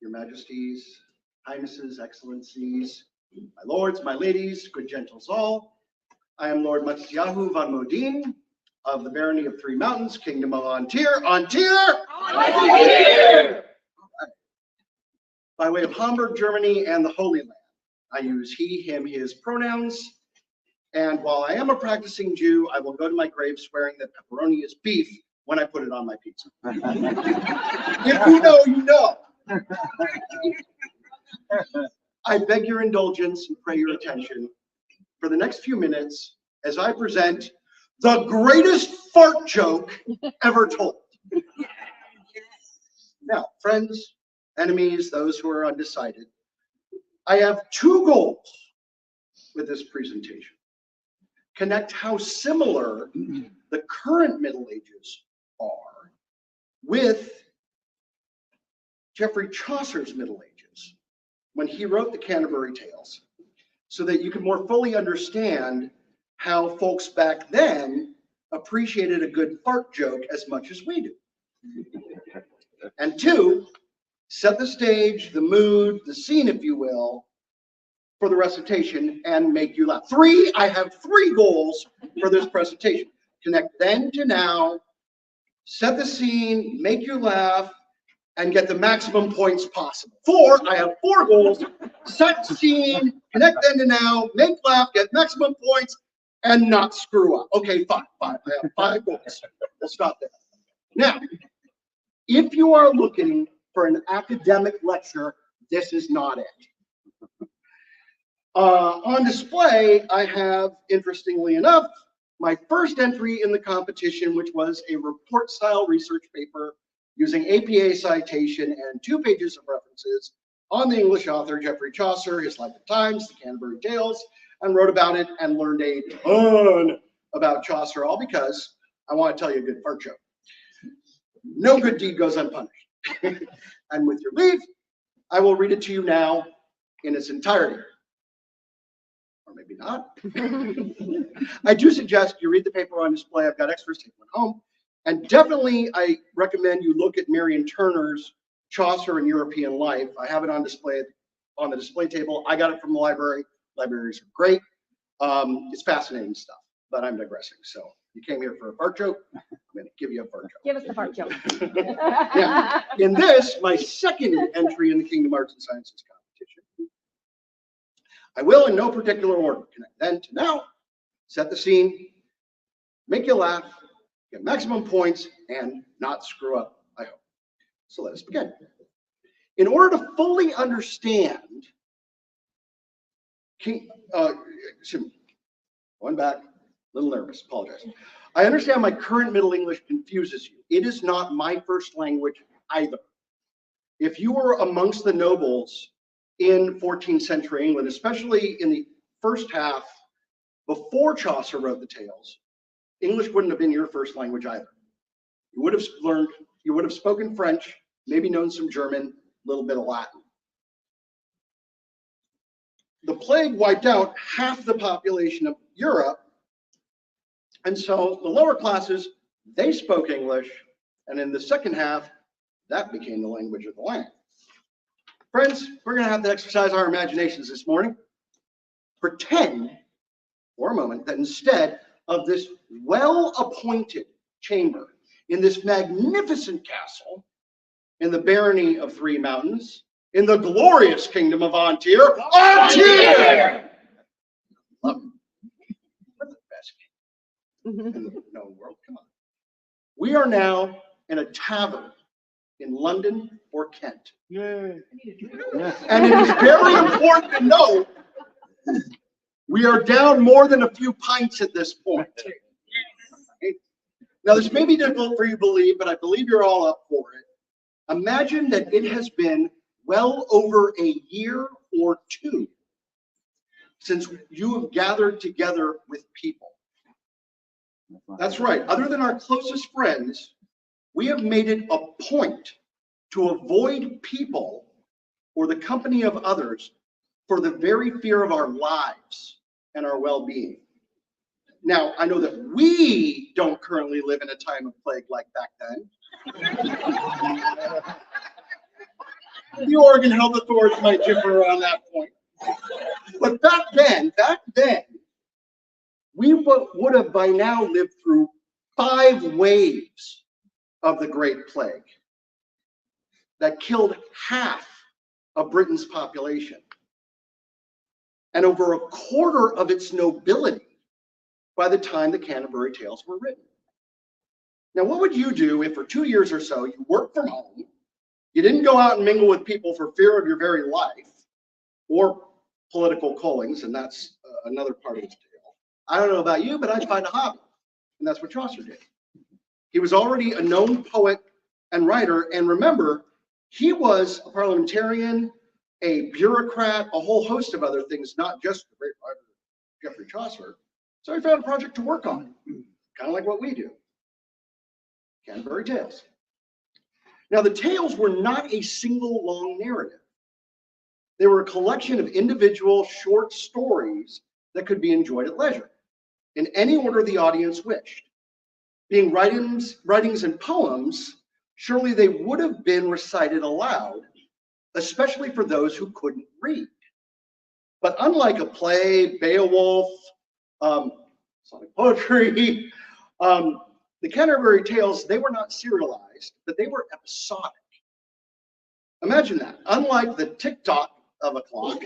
Your Majesties, Highnesses, Excellencies, my lords, my ladies, good gentles all, I am Lord Matsyahu van Modine of the Barony of Three Mountains, Kingdom of Antir. By way of Hamburg, Germany, and the Holy Land. I use he, him, his pronouns. And while I am a practicing Jew, I will go to my grave swearing that pepperoni is beef when I put it on my pizza. If you know, you know. I beg your indulgence and pray your attention for the next few minutes as I present the greatest fart joke ever told. Now, friends, enemies, those who are undecided, I have two goals with this presentation. Connect how similar the current Middle Ages are with Geoffrey Chaucer's Middle Ages, when he wrote the Canterbury Tales, so that you can more fully understand how folks back then appreciated a good fart joke as much as we do. And two, set the stage, the mood, the scene, if you will, for the recitation and make you laugh. Three, I have three goals for this presentation. Connect then to now, set the scene, make you laugh, and get the maximum points possible. Four, I have four goals. Set scene, connect then to now, make laugh, get maximum points, and not screw up. Okay, five. I have 5 goals. We'll stop there. Now, if you are looking for an academic lecture, this is not it. On display, I have, interestingly enough, my first entry in the competition, which was a report-style research paper using APA citation and 2 pages of references on the English author Geoffrey Chaucer, his Life of Times, the Canterbury Tales, and wrote about it and learned a ton about Chaucer, all because I want to tell you a good fart joke. No good deed goes unpunished. And with your leave, I will read it to you now in its entirety. Or maybe not. I do suggest you read the paper on display. I've got extras, take one home. And definitely, I recommend you look at Marion Turner's Chaucer and European Life. I have it on display on the display table. I got it from the library. Libraries are great. It's fascinating stuff, but I'm digressing. So you came here for a fart joke. I'm going to give you a fart joke. Give us the fart joke. Now, in this, my second entry in the Kingdom Arts and Sciences competition, I will, in no particular order, connect then to now, set the scene, make you laugh, get maximum points, and not screw up, I hope. So let us begin. In order to fully understand going back, a little nervous, apologize. I understand my current Middle English confuses you. It is not my first language either. If you were amongst the nobles in 14th century England, especially in the first half, before Chaucer wrote the tales, English wouldn't have been your first language either. You would have spoken French, maybe known some German, a little bit of Latin. The plague wiped out half the population of Europe, and so the lower classes, they spoke English, and in the second half, that became the language of the land. Friends, we're going to have to exercise our imaginations this morning. Pretend for a moment that instead of this well-appointed chamber in this magnificent castle in the Barony of Three Mountains, in the glorious kingdom of Antir, love it. We're the best king in the known world. Come on. We are now in a tavern in London or Kent. Yay. And it is very important to note we are down more than a few pints at this point. Now, this may be difficult for you to believe, but I believe you're all up for it. Imagine that it has been well over a year or 2 since you have gathered together with people. That's right. Other than our closest friends, we have made it a point to avoid people or the company of others for the very fear of our lives and our well-being. Now, I know that we don't currently live in a time of plague like back then. The Oregon Health Authority might differ on that point. But back then, we would have by now lived through 5 waves of the Great Plague that killed half of Britain's population and over a quarter of its nobility by the time the Canterbury Tales were written. Now, what would you do if for 2 years or so you worked from home, you didn't go out and mingle with people for fear of your very life or political callings, and that's another part of the tale. I don't know about you, but I'd find a hobby, and that's what Chaucer did. He was already a known poet and writer, and remember, he was a parliamentarian, a bureaucrat, a whole host of other things, not just the great writer Geoffrey Chaucer. So he found a project to work on, kind of like what we do. Canterbury Tales. Now, the tales were not a single long narrative. They were a collection of individual short stories that could be enjoyed at leisure, in any order the audience wished. Being writings and poems, surely they would have been recited aloud, especially for those who couldn't read. But unlike a play, Beowulf, Sonic Poetry, the Canterbury Tales, they were not serialized, but they were episodic. Imagine that. Unlike the tick-tock of a clock,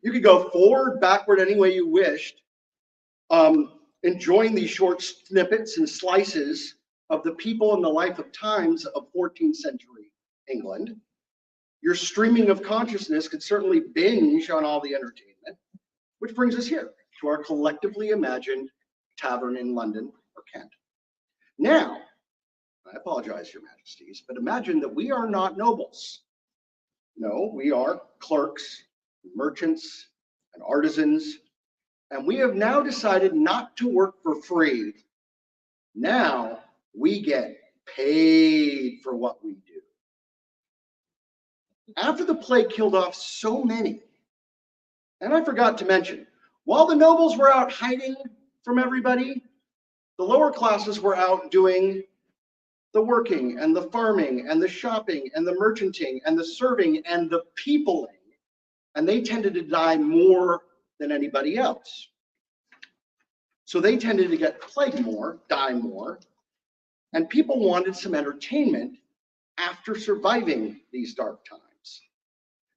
you could go forward, backward, any way you wished, enjoying these short snippets and slices of the people and the life of times of 14th century England. Your streaming of consciousness could certainly binge on all the entertainment, which brings us here to our collectively imagined tavern in London or Kent. Now, I apologize, Your Majesties, but imagine that we are not nobles. No, we are clerks, merchants, and artisans, and we have now decided not to work for free. Now we get paid for what we do. After the plague killed off so many, and I forgot to mention, while the nobles were out hiding from everybody, the lower classes were out doing the working and the farming and the shopping and the merchanting and the serving and the peopling, and they tended to die more than anybody else. So they tended to get plagued more, die more, and people wanted some entertainment after surviving these dark times.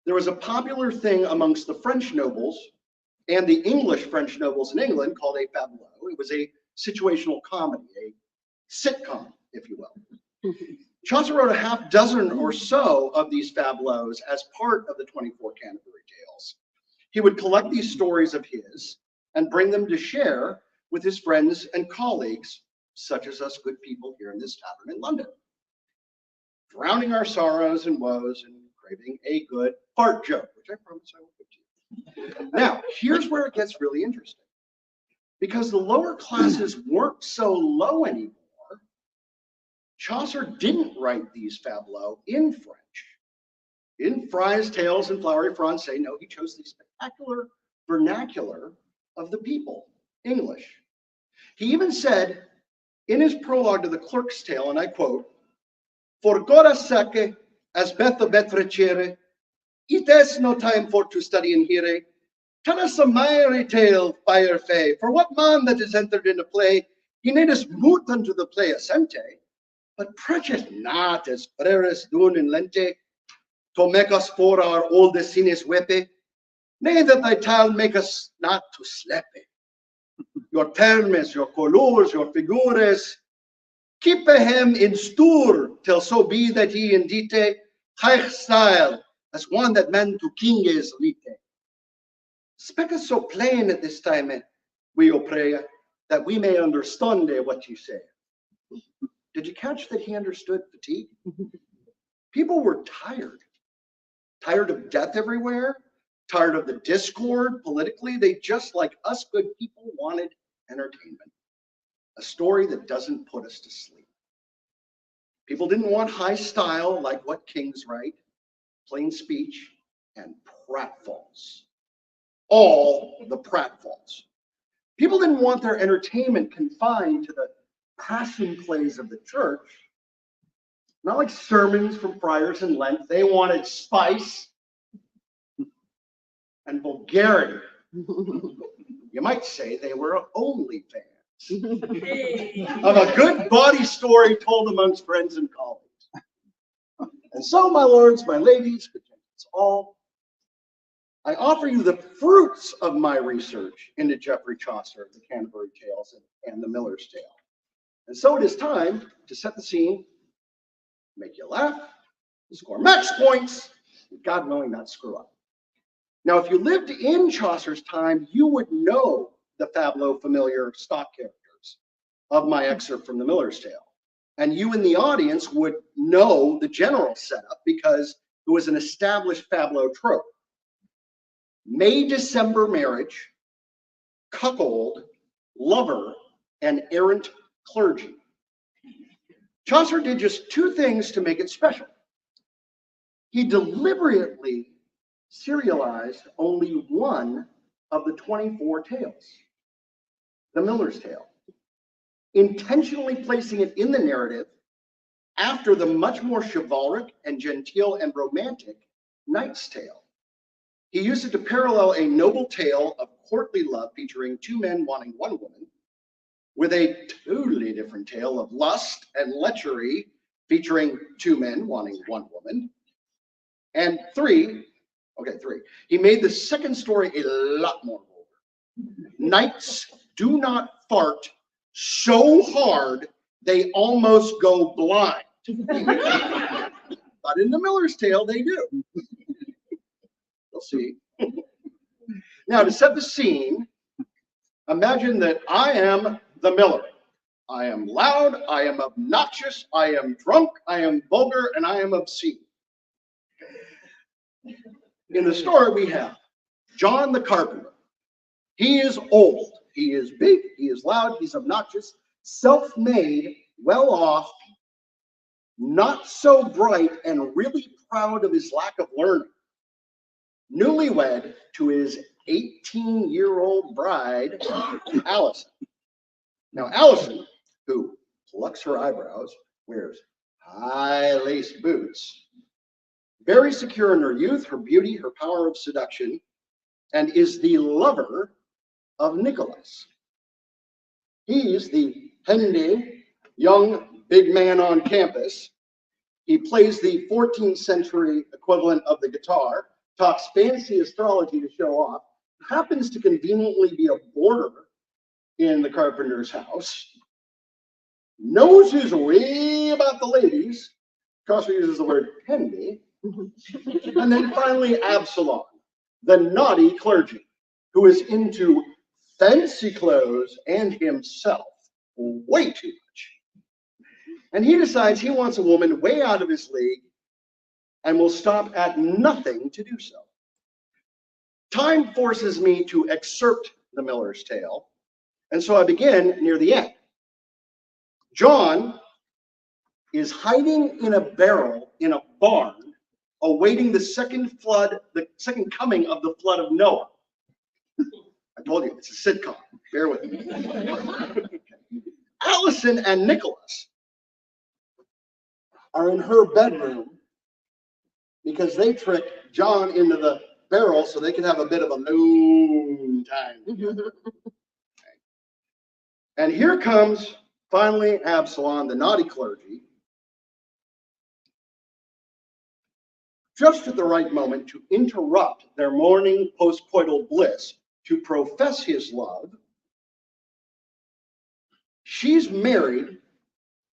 There was a popular thing amongst the French nobles and the English French nobles in England called a fabliau. It was a situational comedy, a sitcom, if you will. Chaucer wrote a half dozen or so of these fabliaux as part of the 24 Canterbury Tales. He would collect these stories of his and bring them to share with his friends and colleagues, such as us good people here in this tavern in London, drowning our sorrows and woes and craving a good fart joke, which I promise I will give to you. Now, here's where it gets really interesting. Because the lower classes weren't so low anymore, Chaucer didn't write these fabliaux in French. In Fry's Tales and Flowery Francais, no, he chose the spectacular vernacular of the people, English. He even said in his prologue to the Clerk's Tale, and I quote, "For God's sake, as betha betrecere, it is no time for to study and hear. Tell us a merry tale, fire fay, for what man that is entered in a play, he needeth moot unto the play assente, but preacheth not as freres doon in lente, to make us for our old sines wepe, nay that thy tale make us not to slepe. Your termes, your colors, your figures, keep him in stur, till so be that he indeed high style, as one that man to king is lite. Speak us so plain at this time, we pray, that we may understand what you say." Did you catch that he understood fatigue? People were tired. Tired of death everywhere, tired of the discord politically. They, just like us good people, wanted entertainment. A story that doesn't put us to sleep. People didn't want high style like what kings write, plain speech, and pratfalls. All the pratfalls. People didn't want their entertainment confined to the passion plays of the church, not like sermons from friars in Lent. They wanted spice and vulgarity. You might say they were OnlyFans of a good body story told amongst friends and colleagues. And so, my lords, my ladies, good gentlemen, all, I offer you the fruits of my research into Geoffrey Chaucer, the Canterbury Tales, and the Miller's Tale. And so it is time to set the scene, make you laugh, score match points, and God willing not screw up. Now, if you lived in Chaucer's time, you would know the fabliau familiar stock characters of my excerpt from the Miller's Tale. And you in the audience would know the general setup because it was an established fabliau trope. May-December marriage, cuckold, lover, and errant clergy. Chaucer did just two things to make it special. He deliberately serialized only one of the 24 tales, the Miller's Tale, intentionally placing it in the narrative after the much more chivalric and genteel and romantic Knight's Tale. He used it to parallel a noble tale of courtly love featuring two men wanting one woman, with a totally different tale of lust and lechery featuring two men wanting one woman. And three, he made the second story a lot more vulgar. Knights do not fart so hard they almost go blind. But in the Miller's Tale, they do. You'll see. Now, to set the scene, imagine that I am the miller. I am loud, I am obnoxious, I am drunk, I am vulgar, and I am obscene. In the story, we have John the carpenter. He is old, he is big, he is loud, he's obnoxious, self-made, well-off, not so bright, and really proud of his lack of learning. Newlywed to his 18-year-old bride, Allison. Now, Allison, who plucks her eyebrows, wears high-laced boots, very secure in her youth, her beauty, her power of seduction, and is the lover of Nicholas. He's the handy, young, big man on campus. He plays the 14th century equivalent of the guitar, talks fancy astrology to show off, happens to conveniently be a boarder in the carpenter's house, knows his way about the ladies, Chaucer uses the word handy, and then finally Absalom, the naughty clergy, who is into fancy clothes and himself way too much. And he decides he wants a woman way out of his league and will stop at nothing to do so. Time forces me to excerpt the Miller's Tale, and so I begin near the end. John is hiding in a barrel in a barn, awaiting the second coming of the flood of Noah. I told you, it's a sitcom. Bear with me. Allison and Nicholas are in her bedroom because they trick John into the barrel so they can have a bit of a moon time together. And here comes finally Absalom, the naughty clergy, just at the right moment to interrupt their morning postcoital bliss to profess his love. She's married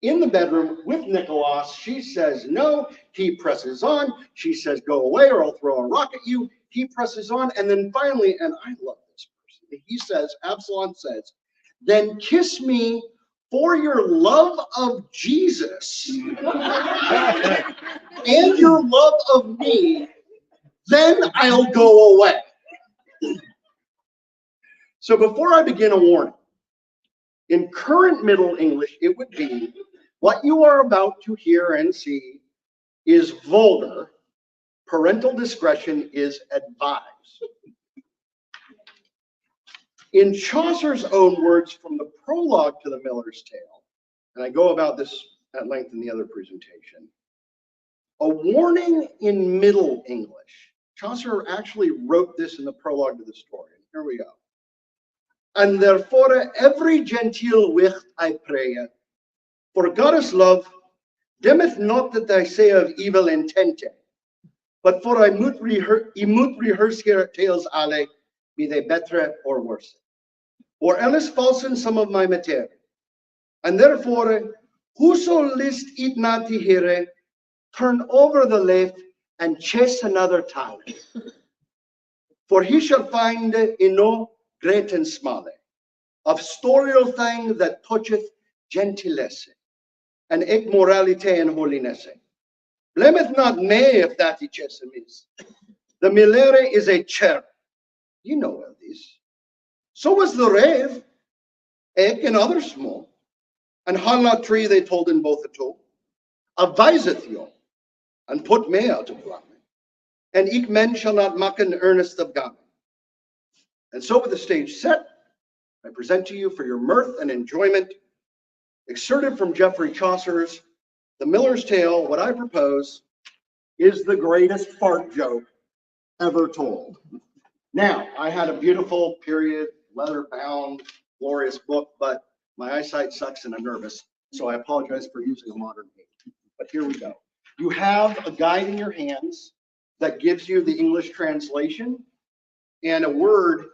in the bedroom with Nicholas. She says no. He presses on. She says, go away or I'll throw a rock at you. He presses on. And then finally, and I love this person, he says, Absalom says, then kiss me for your love of Jesus and your love of me, then I'll go away. So before I begin, a warning. In current Middle English, it would be, what you are about to hear and see is vulgar. Parental discretion is advised. In Chaucer's own words from the prologue to the Miller's Tale, and I go about this at length in the other presentation, a warning in Middle English. Chaucer actually wrote this in the prologue to the story. Here we go. And therefore every genteel wicht I pray, for God's love, deemeth not that I say of evil intent, but for I moot rehearse here tales alle, be they better or worse, or else falsen some of my material. And therefore, whoso list it not to hear, turn over the leaf and chase another tongue. For he shall find in no great and small, of storial thing that toucheth gentilesse, and ec moralite and holiness. Blameth not me if that he chesem is. The millere is a cherub. You know well this. So was the rave, ec and other small, and halna tree they told in both the two. Adviseth you, and put me out of luck. And eke men shall not mock an earnest of God. And so with the stage set, I present to you for your mirth and enjoyment, excerpted from Geoffrey Chaucer's The Miller's Tale. What I propose is the greatest fart joke ever told. Now, I had a beautiful period, leather-bound, glorious book, but my eyesight sucks and I'm nervous, so I apologize for using a modern aid. But here we go. You have a guide in your hands that gives you the English translation and a word.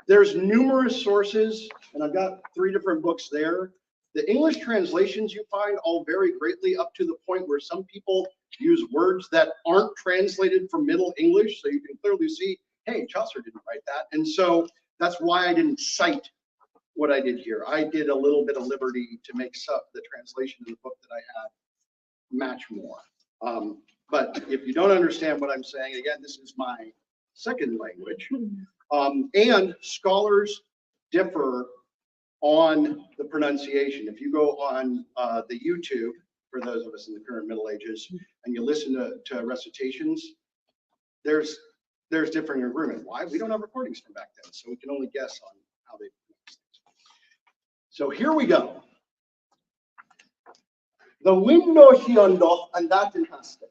There's numerous sources, and I've got 3 different books there. The English translations you find all vary greatly, up to the point where some people use words that aren't translated from Middle English, so you can clearly see, hey, Chaucer didn't write that. And so that's why I didn't cite what I did here. I did a little bit of liberty to make the translation of the book that I had match more. But if you don't understand what I'm saying, again, this is my second language. And scholars differ on the pronunciation. If you go on the YouTube, for those of us in the current Middle Ages, and you listen to recitations, there's differing agreement. Why? We don't have recordings from back then, so we can only guess on how they pronounce things. So here we go. The window hiondoch and that in haste.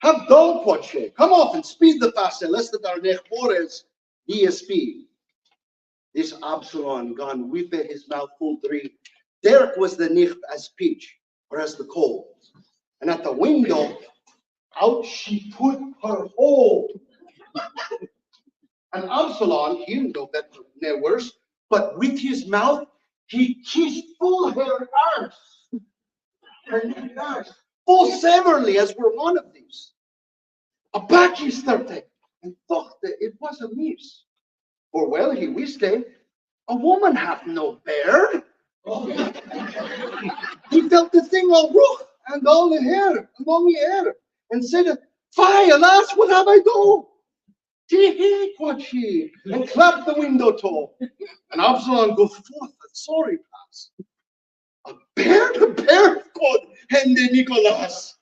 Have dull quache. Come off and speed the fast, lest that our neck bores ye a speed. This Absalom gone weep his mouth full three. Derek was the nicht as peach, or as the coal. And at the window, out she put her hole. And Absalom, he no better, no worse, but with his mouth, he kissed full her arse. Her naked arse. Full severely, as were one of these. Aback he started, and thought that it was a miss. For well he wist a woman hath no bear. He felt the thing all rough and all the hair, among the air, and said, Fie, alas, what have I done? Tee-hee, quoth she, and clapped the window toe. And Absalom goes forth, and sorry pass. A bear, quoth Hende Nicholas.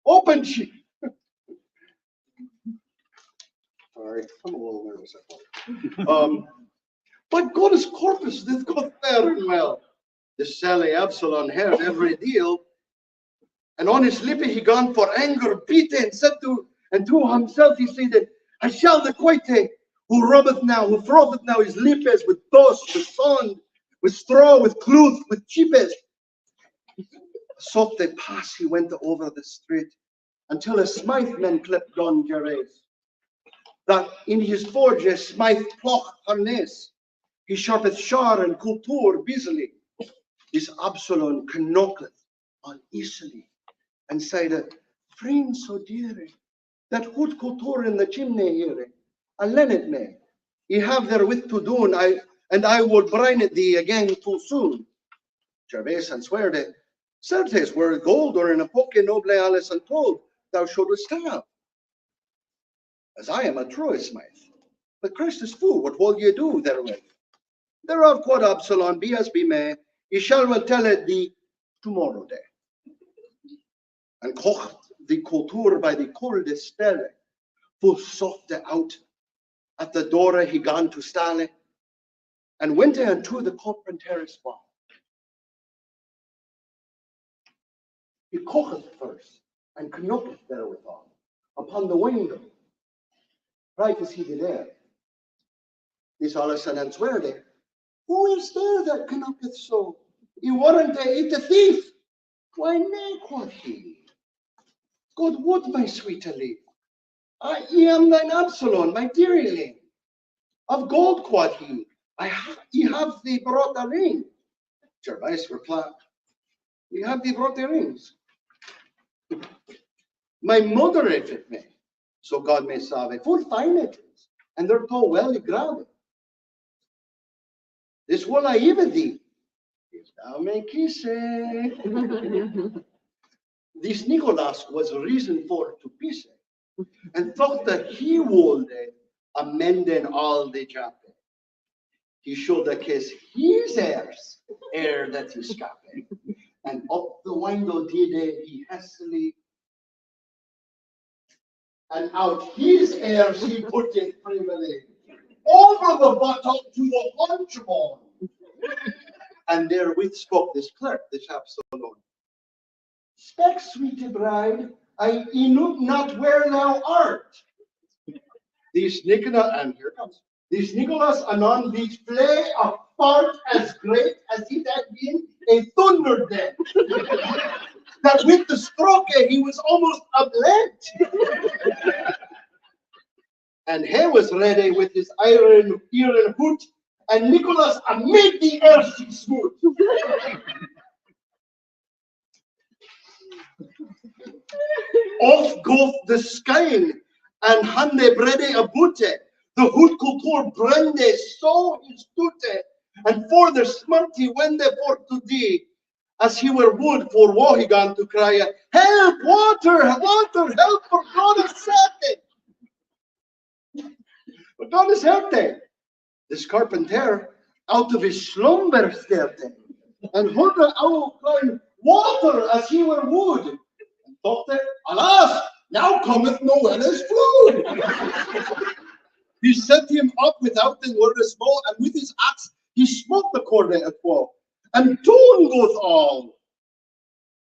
Open she. Sorry, I'm a little nervous. But God's corpus did go fair and well. The Sally Absalom heard every deal, and on his lip he gone for anger, beaten, and said to himself, he said, I shall the quite who rubbeth now, who frotheth now his lippes with dust, with sand, with straw, with cloth, with cheapest. So they pass, he went over the street, until a Smythe man clipped Don Gervais. That in his forge a Smythe ploch harness, he sharpeth shar and kultur busily. This Absalom knocketh on easily, and said, Friend so dear, that hood kultur in the chimney here, a lend it me. Ye have therewith to do, and I will brine it thee again too soon. Gervais and swear that, certes, were it gold or in a poke noble Alice untold, thou shouldest have. As I am a true Smythe, but Christ is fool, what will ye do therewith? Thereof quod Absalom, be as be may, ye shall well tell it thee tomorrow day. And kocht the kultur by the kolde stelle, full soft out at the door he gone to stale, and went unto the carpenter's wall. He kocheth first, and knocketh therewithal, upon the window, right as he did there. This Allison and swear there, who is there that knocketh so? He warrant it a thief. Why nay, quoth he. God would, my sweeterly, I am thine Absalom, my dearly. Of gold, quoth he, ye have thee brought a ring. Gervais replied, we have thee brought the rings. My mother, if it may, so God may save, full fine it is, and they're so well graven. This will I even thee, if thou may kiss it. This Nicholas was reason for to peace, and thought that he would amend all the job. He showed the kiss his heirs, ere that he scape. And up the window did he hastily, and out his heirs he put it privily, over the bottom to the lunchbone. And therewith spoke this clerk, this Absalom. Speak, sweetie bride, I know not where thou art. These Nicholas, and here comes, these Nicholas anon these play a part as great as it had been a thunder then. That with the stroke he was almost ablent. And he was ready with his iron hoot, and Nicholas made the air smooth. Off goeth the skein, and hande brede a bute. The hood kultur brende so his tute, And for the smart he went there for to thee, as he were wood for Wohigan to cry, help, water, water, help, for God is sake. For God is sake. This carpenter out of his slumber sterte, and heard the owl crying, water, as he were wood. And thought that, alas, now cometh Noella's flood. He set him up without the word small, and with his axe he smote the cord at quo. And doon goeth all.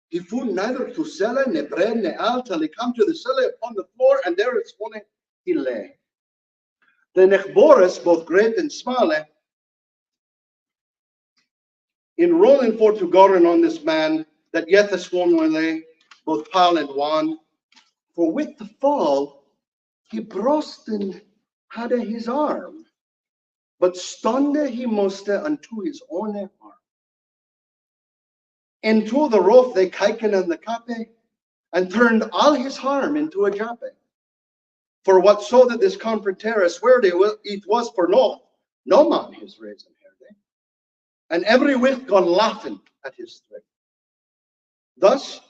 He found neither to cellar, ne bread, ne ale, till he come to the cellar upon the floor, and there is one he lay. The Nechboris, both great and small, in rolling for to Goran on this man, that yet the swan lay, both pale and wan. For with the fall, he brost and had his arm, but stonde he muste unto his own arm. Into the roof they kiken and the cape, and turned all his harm into a jape. For what so that this confrontera swear it was for no man his reason here, and every wit gone laughing at his threat. Thus,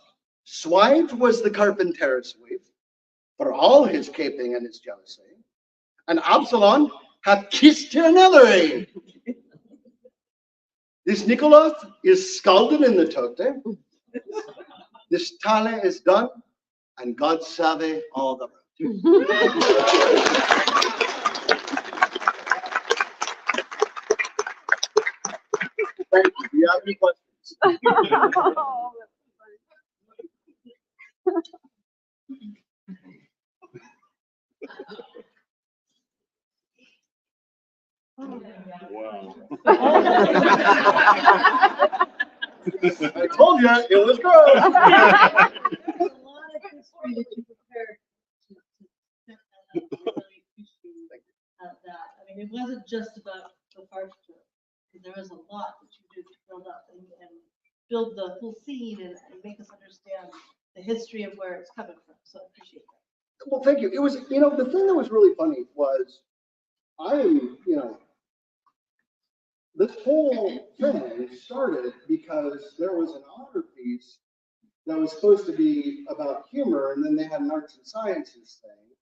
swived was the carpenter's wife, for all his caping and his jealousy, and Absalom hath kissed another aid. This Nicholas is scalded in the tote. This tale is done, and God save all the rest. Thank you. Do you have any questions? Wow. I told you it was good. There's a lot of history that you prepared to set that up. I really appreciate that. I mean, it wasn't just about the first tour. There was a lot that you did to build up and build the whole scene and make us understand the history of where it's coming from. So I appreciate that. Well, thank you. It was, the thing that was really funny was this whole thing started because there was an honor piece that was supposed to be about humor, and then they had an arts and sciences thing,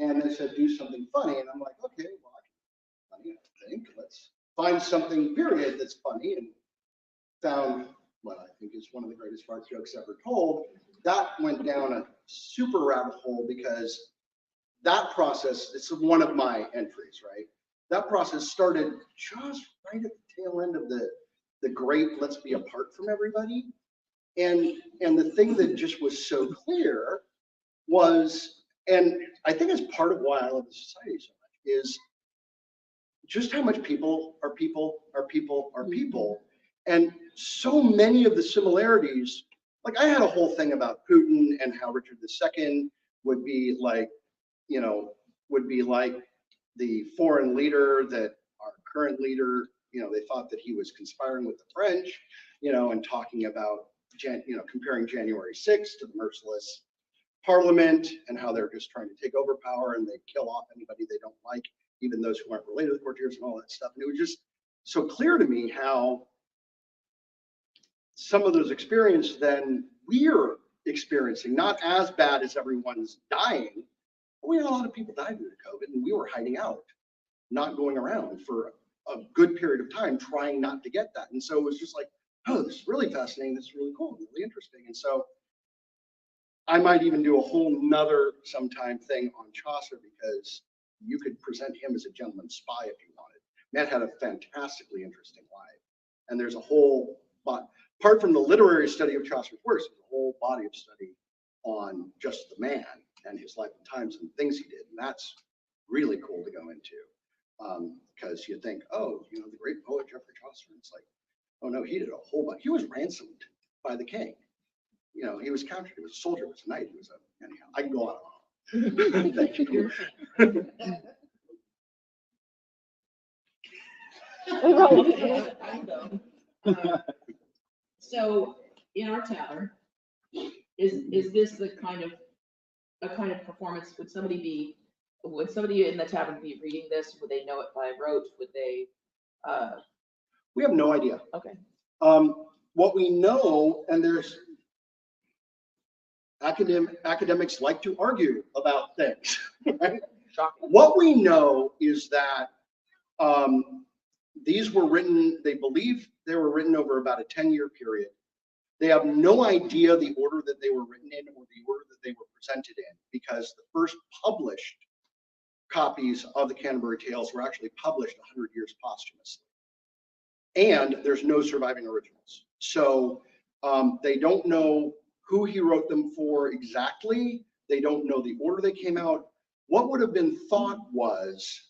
and they said, do something funny. And I'm like, okay, well, I can funny, I think. Let's find something, period, that's funny, and found what I think is one of the greatest fart jokes ever told. That went down a super rabbit hole because that process, it's one of my entries, right? That process started just right at the tail end of the great let's be apart from everybody. And the thing that just was so clear was, and I think it's part of why I love the society so much, is just how much people are people are people are people. And so many of the similarities, like I had a whole thing about Putin and how Richard II would be like, the foreign leader that our current leader, they thought that he was conspiring with the French, and talking about, comparing January 6th to the merciless parliament and how they're just trying to take over power and they kill off anybody they don't like, even those who aren't related to the courtiers and all that stuff. And it was just so clear to me how some of those experiences then we're experiencing, not as bad as everyone's dying. We had a lot of people died due to COVID, and we were hiding out, not going around for a good period of time, trying not to get that. And so it was just like, oh, this is really fascinating. This is really cool, really interesting. And so I might even do a whole nother sometime thing on Chaucer, because you could present him as a gentleman spy if you wanted. Matt had a fantastically interesting life. And there's a whole, apart from the literary study of Chaucer's works, there's a whole body of study on just the man and his life and times and things he did. And that's really cool to go into, because you think, oh, the great poet Geoffrey Chaucer. And it's like, oh no, he did a whole bunch. He was ransomed by the king. He was captured. He was a soldier. He was a knight. He was anyhow, I can go on. Thank you. So in our tavern, is this the kind of performance? Would somebody in the tavern be reading this? Would they know it by rote? Would they We have no idea. Okay. What we know, and there's academics like to argue about things, right? Shocking. What we know is that these were written, they believe they were written over about a 10-year period. They have no idea the order that they were written in or the order that they were presented in, because the first published copies of the Canterbury Tales were actually published 100 years posthumously. And there's no surviving originals. So they don't know who he wrote them for exactly. They don't know the order they came out. What would have been thought was,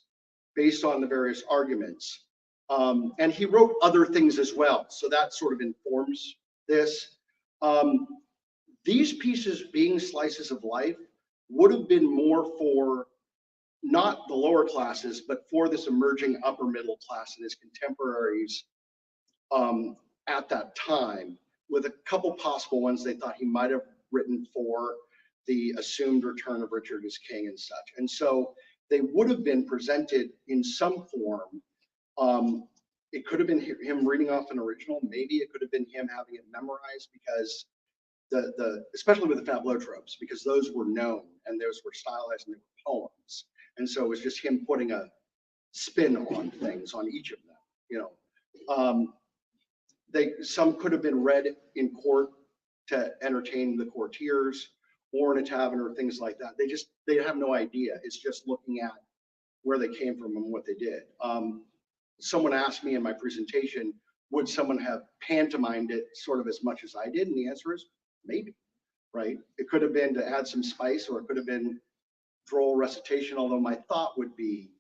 based on the various arguments, and he wrote other things as well, so that sort of informs this. These pieces being slices of life would have been more for not the lower classes, but for this emerging upper middle class and his contemporaries at that time, with a couple possible ones they thought he might have written for the assumed return of Richard as king and such. And so they would have been presented in some form. It could have been him reading off an original. Maybe it could have been him having it memorized, because especially with the Fablotropes, because those were known and those were stylized and they were poems. And so it was just him putting a spin on things on each of them, you know. Some could have been read in court to entertain the courtiers or in a tavern or things like that. They have no idea. It's just looking at where they came from and what they did. Someone asked me in my presentation, would someone have pantomimed it sort of as much as I did? And the answer is maybe, right? It could have been to add some spice, or it could have been droll recitation, although my thought would be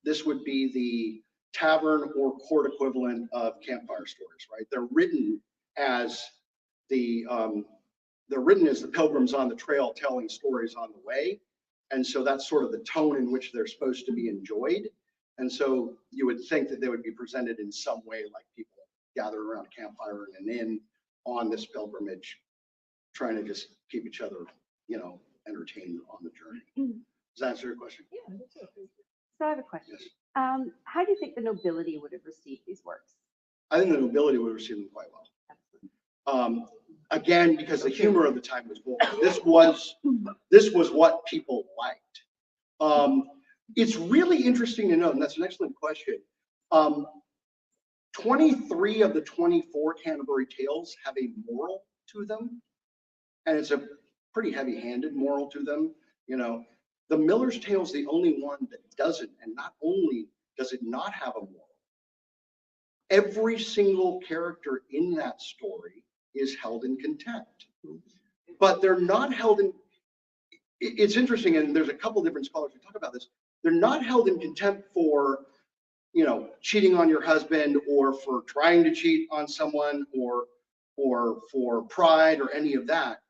this would be the tavern or court equivalent of campfire stories, right? They're written as the pilgrims on the trail telling stories on the way. And so that's sort of the tone in which they're supposed to be enjoyed. And so you would think that they would be presented in some way, like people gathered around a campfire in an inn on this pilgrimage, trying to just keep each other, you know, entertained on the journey. Does that answer your question? Yeah. So I have a question. Yes. How do you think the nobility would have received these works? I think the nobility would receive them quite well. Again, because the humor of the time was bold. This was what people liked. It's really interesting to note, and that's an excellent question. 23 of the 24 Canterbury Tales have a moral to them, and it's a pretty heavy-handed moral to them. You know, the Miller's Tale is the only one that doesn't, and not only does it not have a moral, every single character in that story is held in contempt. But they're not held in, it's interesting, and there's a couple different scholars who talk about this. They're not held in contempt for, you know, cheating on your husband, or for trying to cheat on someone, or for pride or any of that.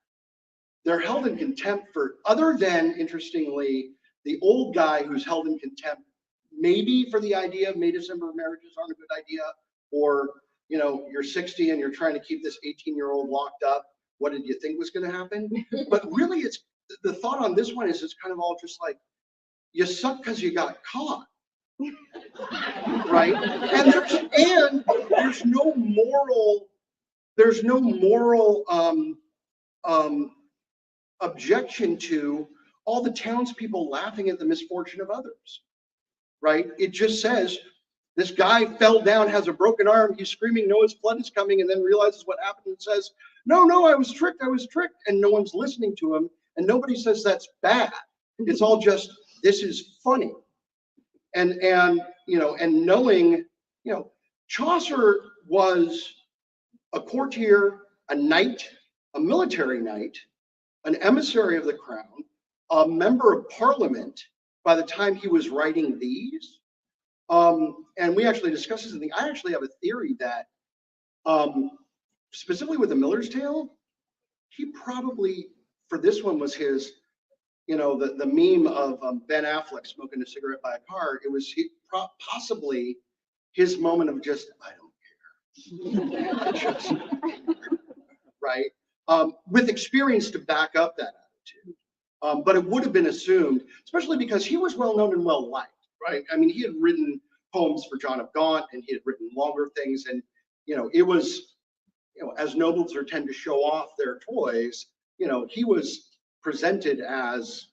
They're held in contempt for, other than, interestingly, the old guy who's held in contempt, maybe for the idea of May December marriages aren't a good idea, or, you know, you're 60 and you're trying to keep this 18-year-old locked up. What did you think was going to happen? But really, it's the thought on this one is it's kind of all just like, you suck because you got caught, right? And there's no moral objection to all the townspeople laughing at the misfortune of others, right? It just says this guy fell down, has a broken arm, he's screaming, no, his blood is coming, and then realizes what happened and says, no, I was tricked, and no one's listening to him, and nobody says that's bad. It's all just, this is funny. And you know, and knowing, you know, Chaucer was a courtier, a knight, a military knight, an emissary of the crown, a member of parliament by the time he was writing these. And we actually discussed this. I actually have a theory that specifically with the Miller's Tale, he probably, for this one, was his, you know, the meme of Ben Affleck smoking a cigarette by a car. It was possibly his moment of just, I don't care. Just, right? With experience to back up that attitude. But it would have been assumed, especially because he was well known and well liked, right? I mean, he had written poems for John of Gaunt, and he had written longer things. And, it was, as nobles tend to show off their toys, he was presented as,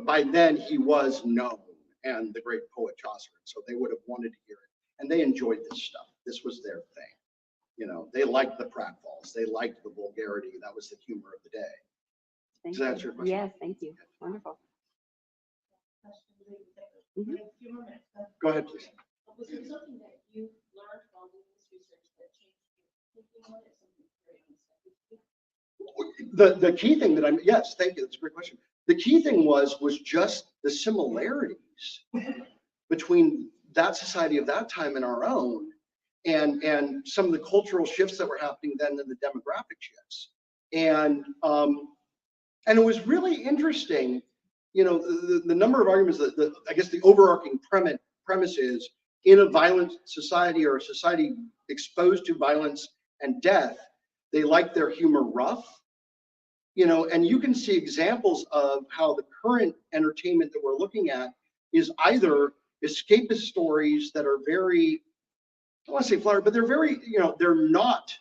by then he was known and the great poet Chaucer. So they would have wanted to hear it. And they enjoyed this stuff. This was their thing. They liked the pratfalls. They liked the vulgarity. That was the humor of the day. Thank Does that you. answer your question? Yes, thank you. Wonderful. Mhm. Go ahead, please. Was there something that you learned while doing this research that changed your thinking on it? Something very unexpected? The key thing that yes, thank you. That's a great question. The key thing was just the similarities between that society of that time and our own, and some of the cultural shifts that were happening then and the demographic shifts. And it was really interesting, the number of arguments that I guess the overarching premise is, in a violent society or a society exposed to violence and death, they like their humor rough, and you can see examples of how the current entertainment that we're looking at is either escapist stories that are very, I don't want to say flowery, but they're very, they're not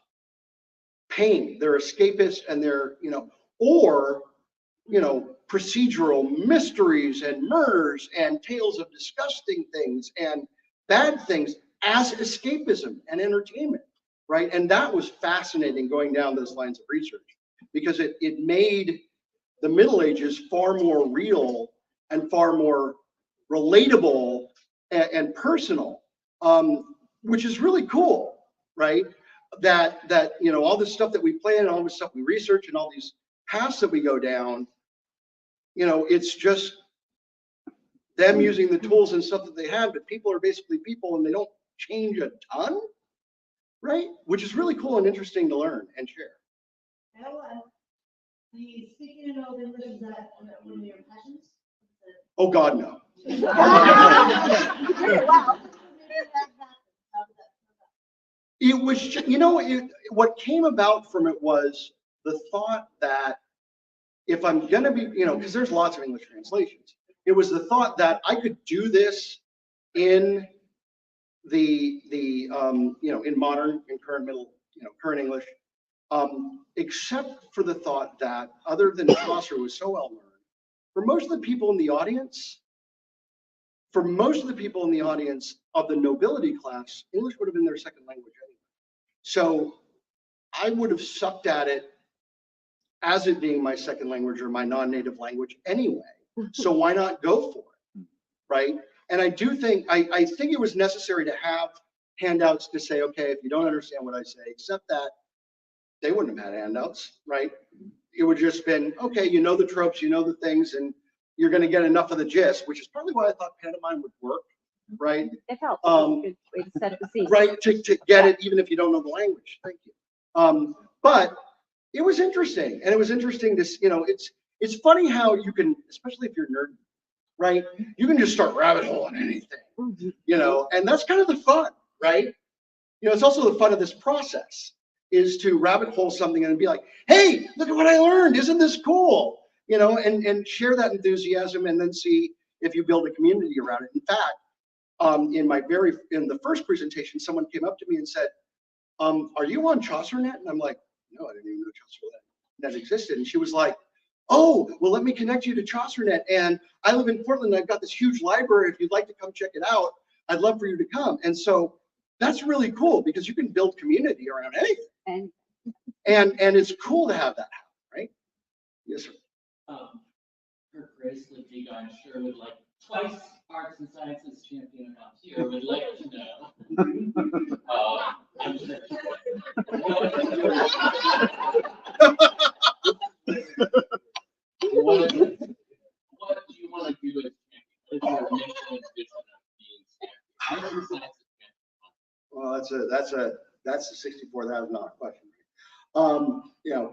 pain, they're escapist, and they're, or, procedural mysteries and murders and tales of disgusting things and bad things as escapism and entertainment, right? And that was fascinating going down those lines of research, because it made the Middle Ages far more real and far more relatable and personal, which is really cool, right? That all this stuff that we plan and all this stuff we research and all these paths that we go down, it's just them using the tools and stuff that they have, but people are basically people and they don't change a ton, right? Which is really cool and interesting to learn and share. The speaking in Old English, is that one of your passions? Oh God, no. It was, what came about from it was the thought that if I'm gonna be, because there's lots of English translations, it was the thought that I could do this in in modern, in current current English, except for the thought that other than Chaucer was so well learned, for most of the people in the audience, of the nobility class, English would have been their second language anyway. So I would have sucked at it as it being my second language or my non-native language anyway. So why not go for it, right? And I do think, I think it was necessary to have handouts to say, okay, if you don't understand what I say, except that they wouldn't have had handouts, right? It would just been, okay, the tropes, the things, and you're going to get enough of the gist, which is probably why I thought pantomime would work, right? It helps. It's a good way to set the scene. Right, to get it, even if you don't know the language. Thank you. But it was interesting, and it was interesting to, it's funny how you can, especially if you're nerd, right? You can just start rabbit holing anything, and that's kind of the fun, right? It's also the fun of this process, is to rabbit hole something and be like, hey, look at what I learned, isn't this cool? And share that enthusiasm, and then see if you build a community around it. In fact, in the first presentation, someone came up to me and said, are you on ChaucerNet? And I'm like, no, I didn't even know ChaucerNet existed. And she was like, oh, well, let me connect you to ChaucerNet. And I live in Portland. I've got this huge library. If you'd like to come check it out, I'd love for you to come. And so that's really cool, because you can build community around anything. And it's cool to have that happen, right? Yes, sir. Her Grace Ladiga, I'm sure, would like twice Arts and Sciences champion out here, would like to know. I'm sure. What do you want to do as champion? What is your mission and vision of being champion? Arts and Sciences champion. Well, that's a $64,000 question.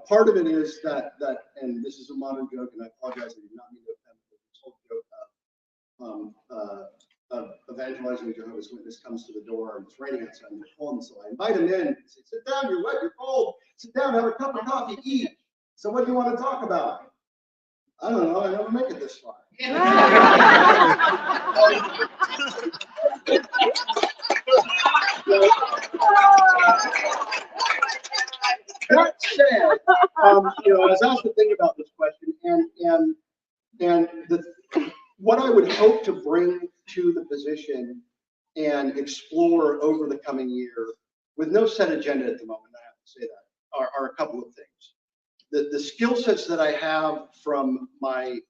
Part of it is that, and this is a modern joke, and I apologize, I did not mean to offend, but this whole joke of evangelizing Jehovah's Witness comes to the door, and it's raining outside, and they're cold, so I invite him in and say, sit down, you're wet, you're cold, sit down, have a cup of coffee, eat. So what do you want to talk about? I don't know, I never make it this far. That said, I was asked to think about this question, and what I would hope to bring to the position and explore over the coming year, with no set agenda at the moment, I have to say that, are a couple of things. The skill sets that I have from my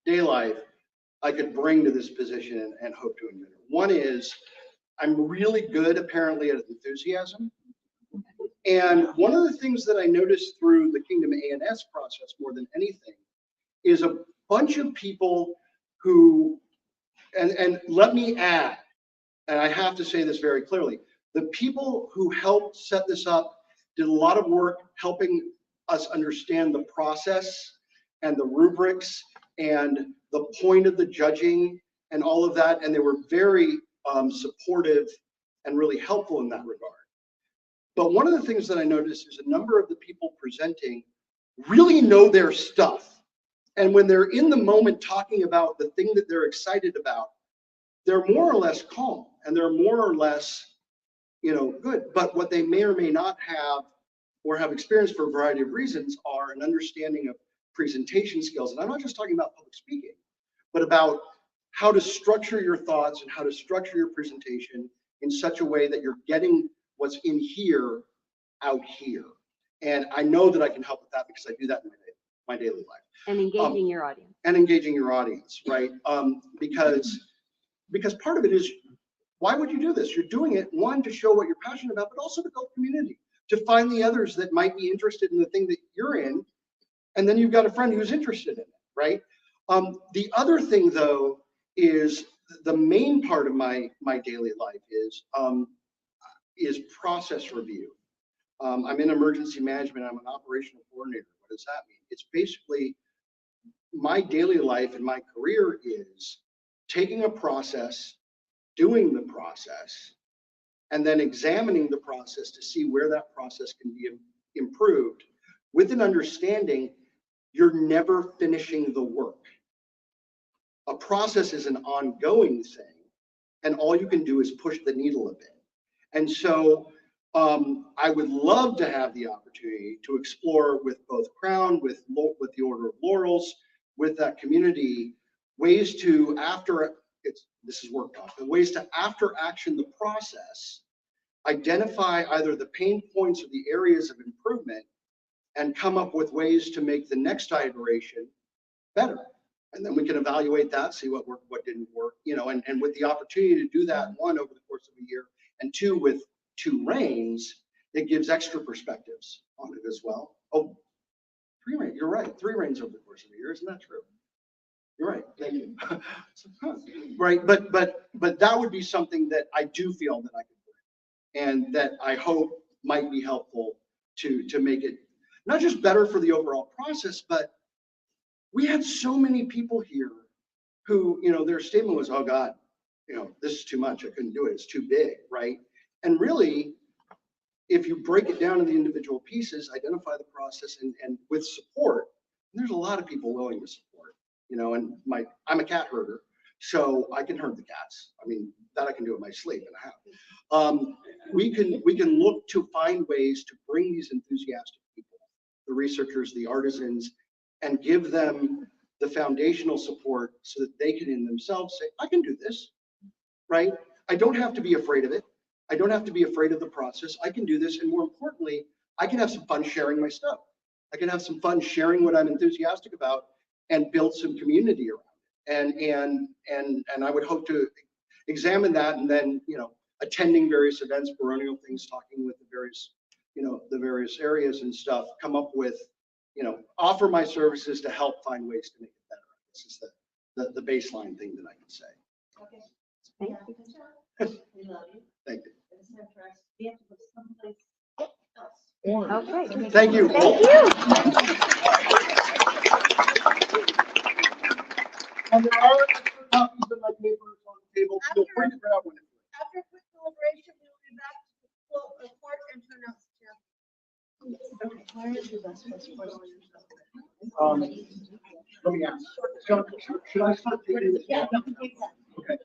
day life, I could bring to this position and hope to engender. One is, I'm really good apparently at enthusiasm. And one of the things that I noticed through the Kingdom A&S process more than anything is a bunch of people who, and let me add, and I have to say this very clearly, the people who helped set this up did a lot of work helping us understand the process and the rubrics and the point of the judging and all of that. And they were very supportive and really helpful in that regard. But one of the things that I noticed is a number of the people presenting really know their stuff. And when they're in the moment talking about the thing that they're excited about, they're more or less calm and they're more or less, good. But what they may or may not have or have experienced for a variety of reasons are an understanding of presentation skills. And I'm not just talking about public speaking, but about how to structure your thoughts and how to structure your presentation in such a way that you're getting what's in here out here. And I know that I can help with that because I do that in my daily life. And engaging your audience. And engaging your audience, right? Because part of it is, why would you do this? You're doing it, one, to show what you're passionate about, but also to build community, to find the others that might be interested in the thing that you're in. And then you've got a friend who's interested in it, right? The other thing, though, is the main part of my daily life is process review. I'm in emergency management. I'm an operational coordinator. What does that mean? It's basically my daily life and my career is taking a process, doing the process, and then examining the process to see where that process can be improved with an understanding you're never finishing the work. A process is an ongoing thing, and all you can do is push the needle a bit. And so I would love to have the opportunity to explore with both Crown, with the Order of Laurels, with that community, ways to, this is worked on, but ways to after action the process, identify either the pain points or the areas of improvement, and come up with ways to make the next iteration better. And then we can evaluate that, see what worked, what didn't work, and with the opportunity to do that, one, over the course of a year, and two, with 2 reigns, it gives extra perspectives on it as well. Oh, 3 reigns, you're right, 3 reigns over the course of a year, isn't that true? You're right, thank you. Right, but that would be something that I do feel that I could bring, and that I hope might be helpful to make it not just better for the overall process, but we had so many people here who, their statement was, oh God, this is too much, I couldn't do it, it's too big, right? And really, if you break it down to the individual pieces, identify the process, and with support, there's a lot of people willing to support, and I'm a cat herder, so I can herd the cats. I mean, that I can do in my sleep, and I have. We can look to find ways to bring these enthusiastic people, the researchers, the artisans, and give them the foundational support so that they can in themselves say, I can do this, right? I don't have to be afraid of it. I don't have to be afraid of the process. I can do this. And more importantly, I can have some fun sharing my stuff. I can have some fun sharing what I'm enthusiastic about and build some community around it. And I would hope to examine that, and then, attending various events, baronial things, talking with the various areas and stuff, come up with, offer my services to help find ways to make it better. This is the baseline thing that I can say. Okay. Thank you. We love you. Thank you. It's time for us. We have to go someplace else. Okay. Thank you. Thank you. And there are extra copies of my papers on the table. Feel free to grab one. After a quick deliberation, we will be back to the court and to announce the chair. Okay, where is your best place for Let me ask. Should I start taking this? Yeah. Okay.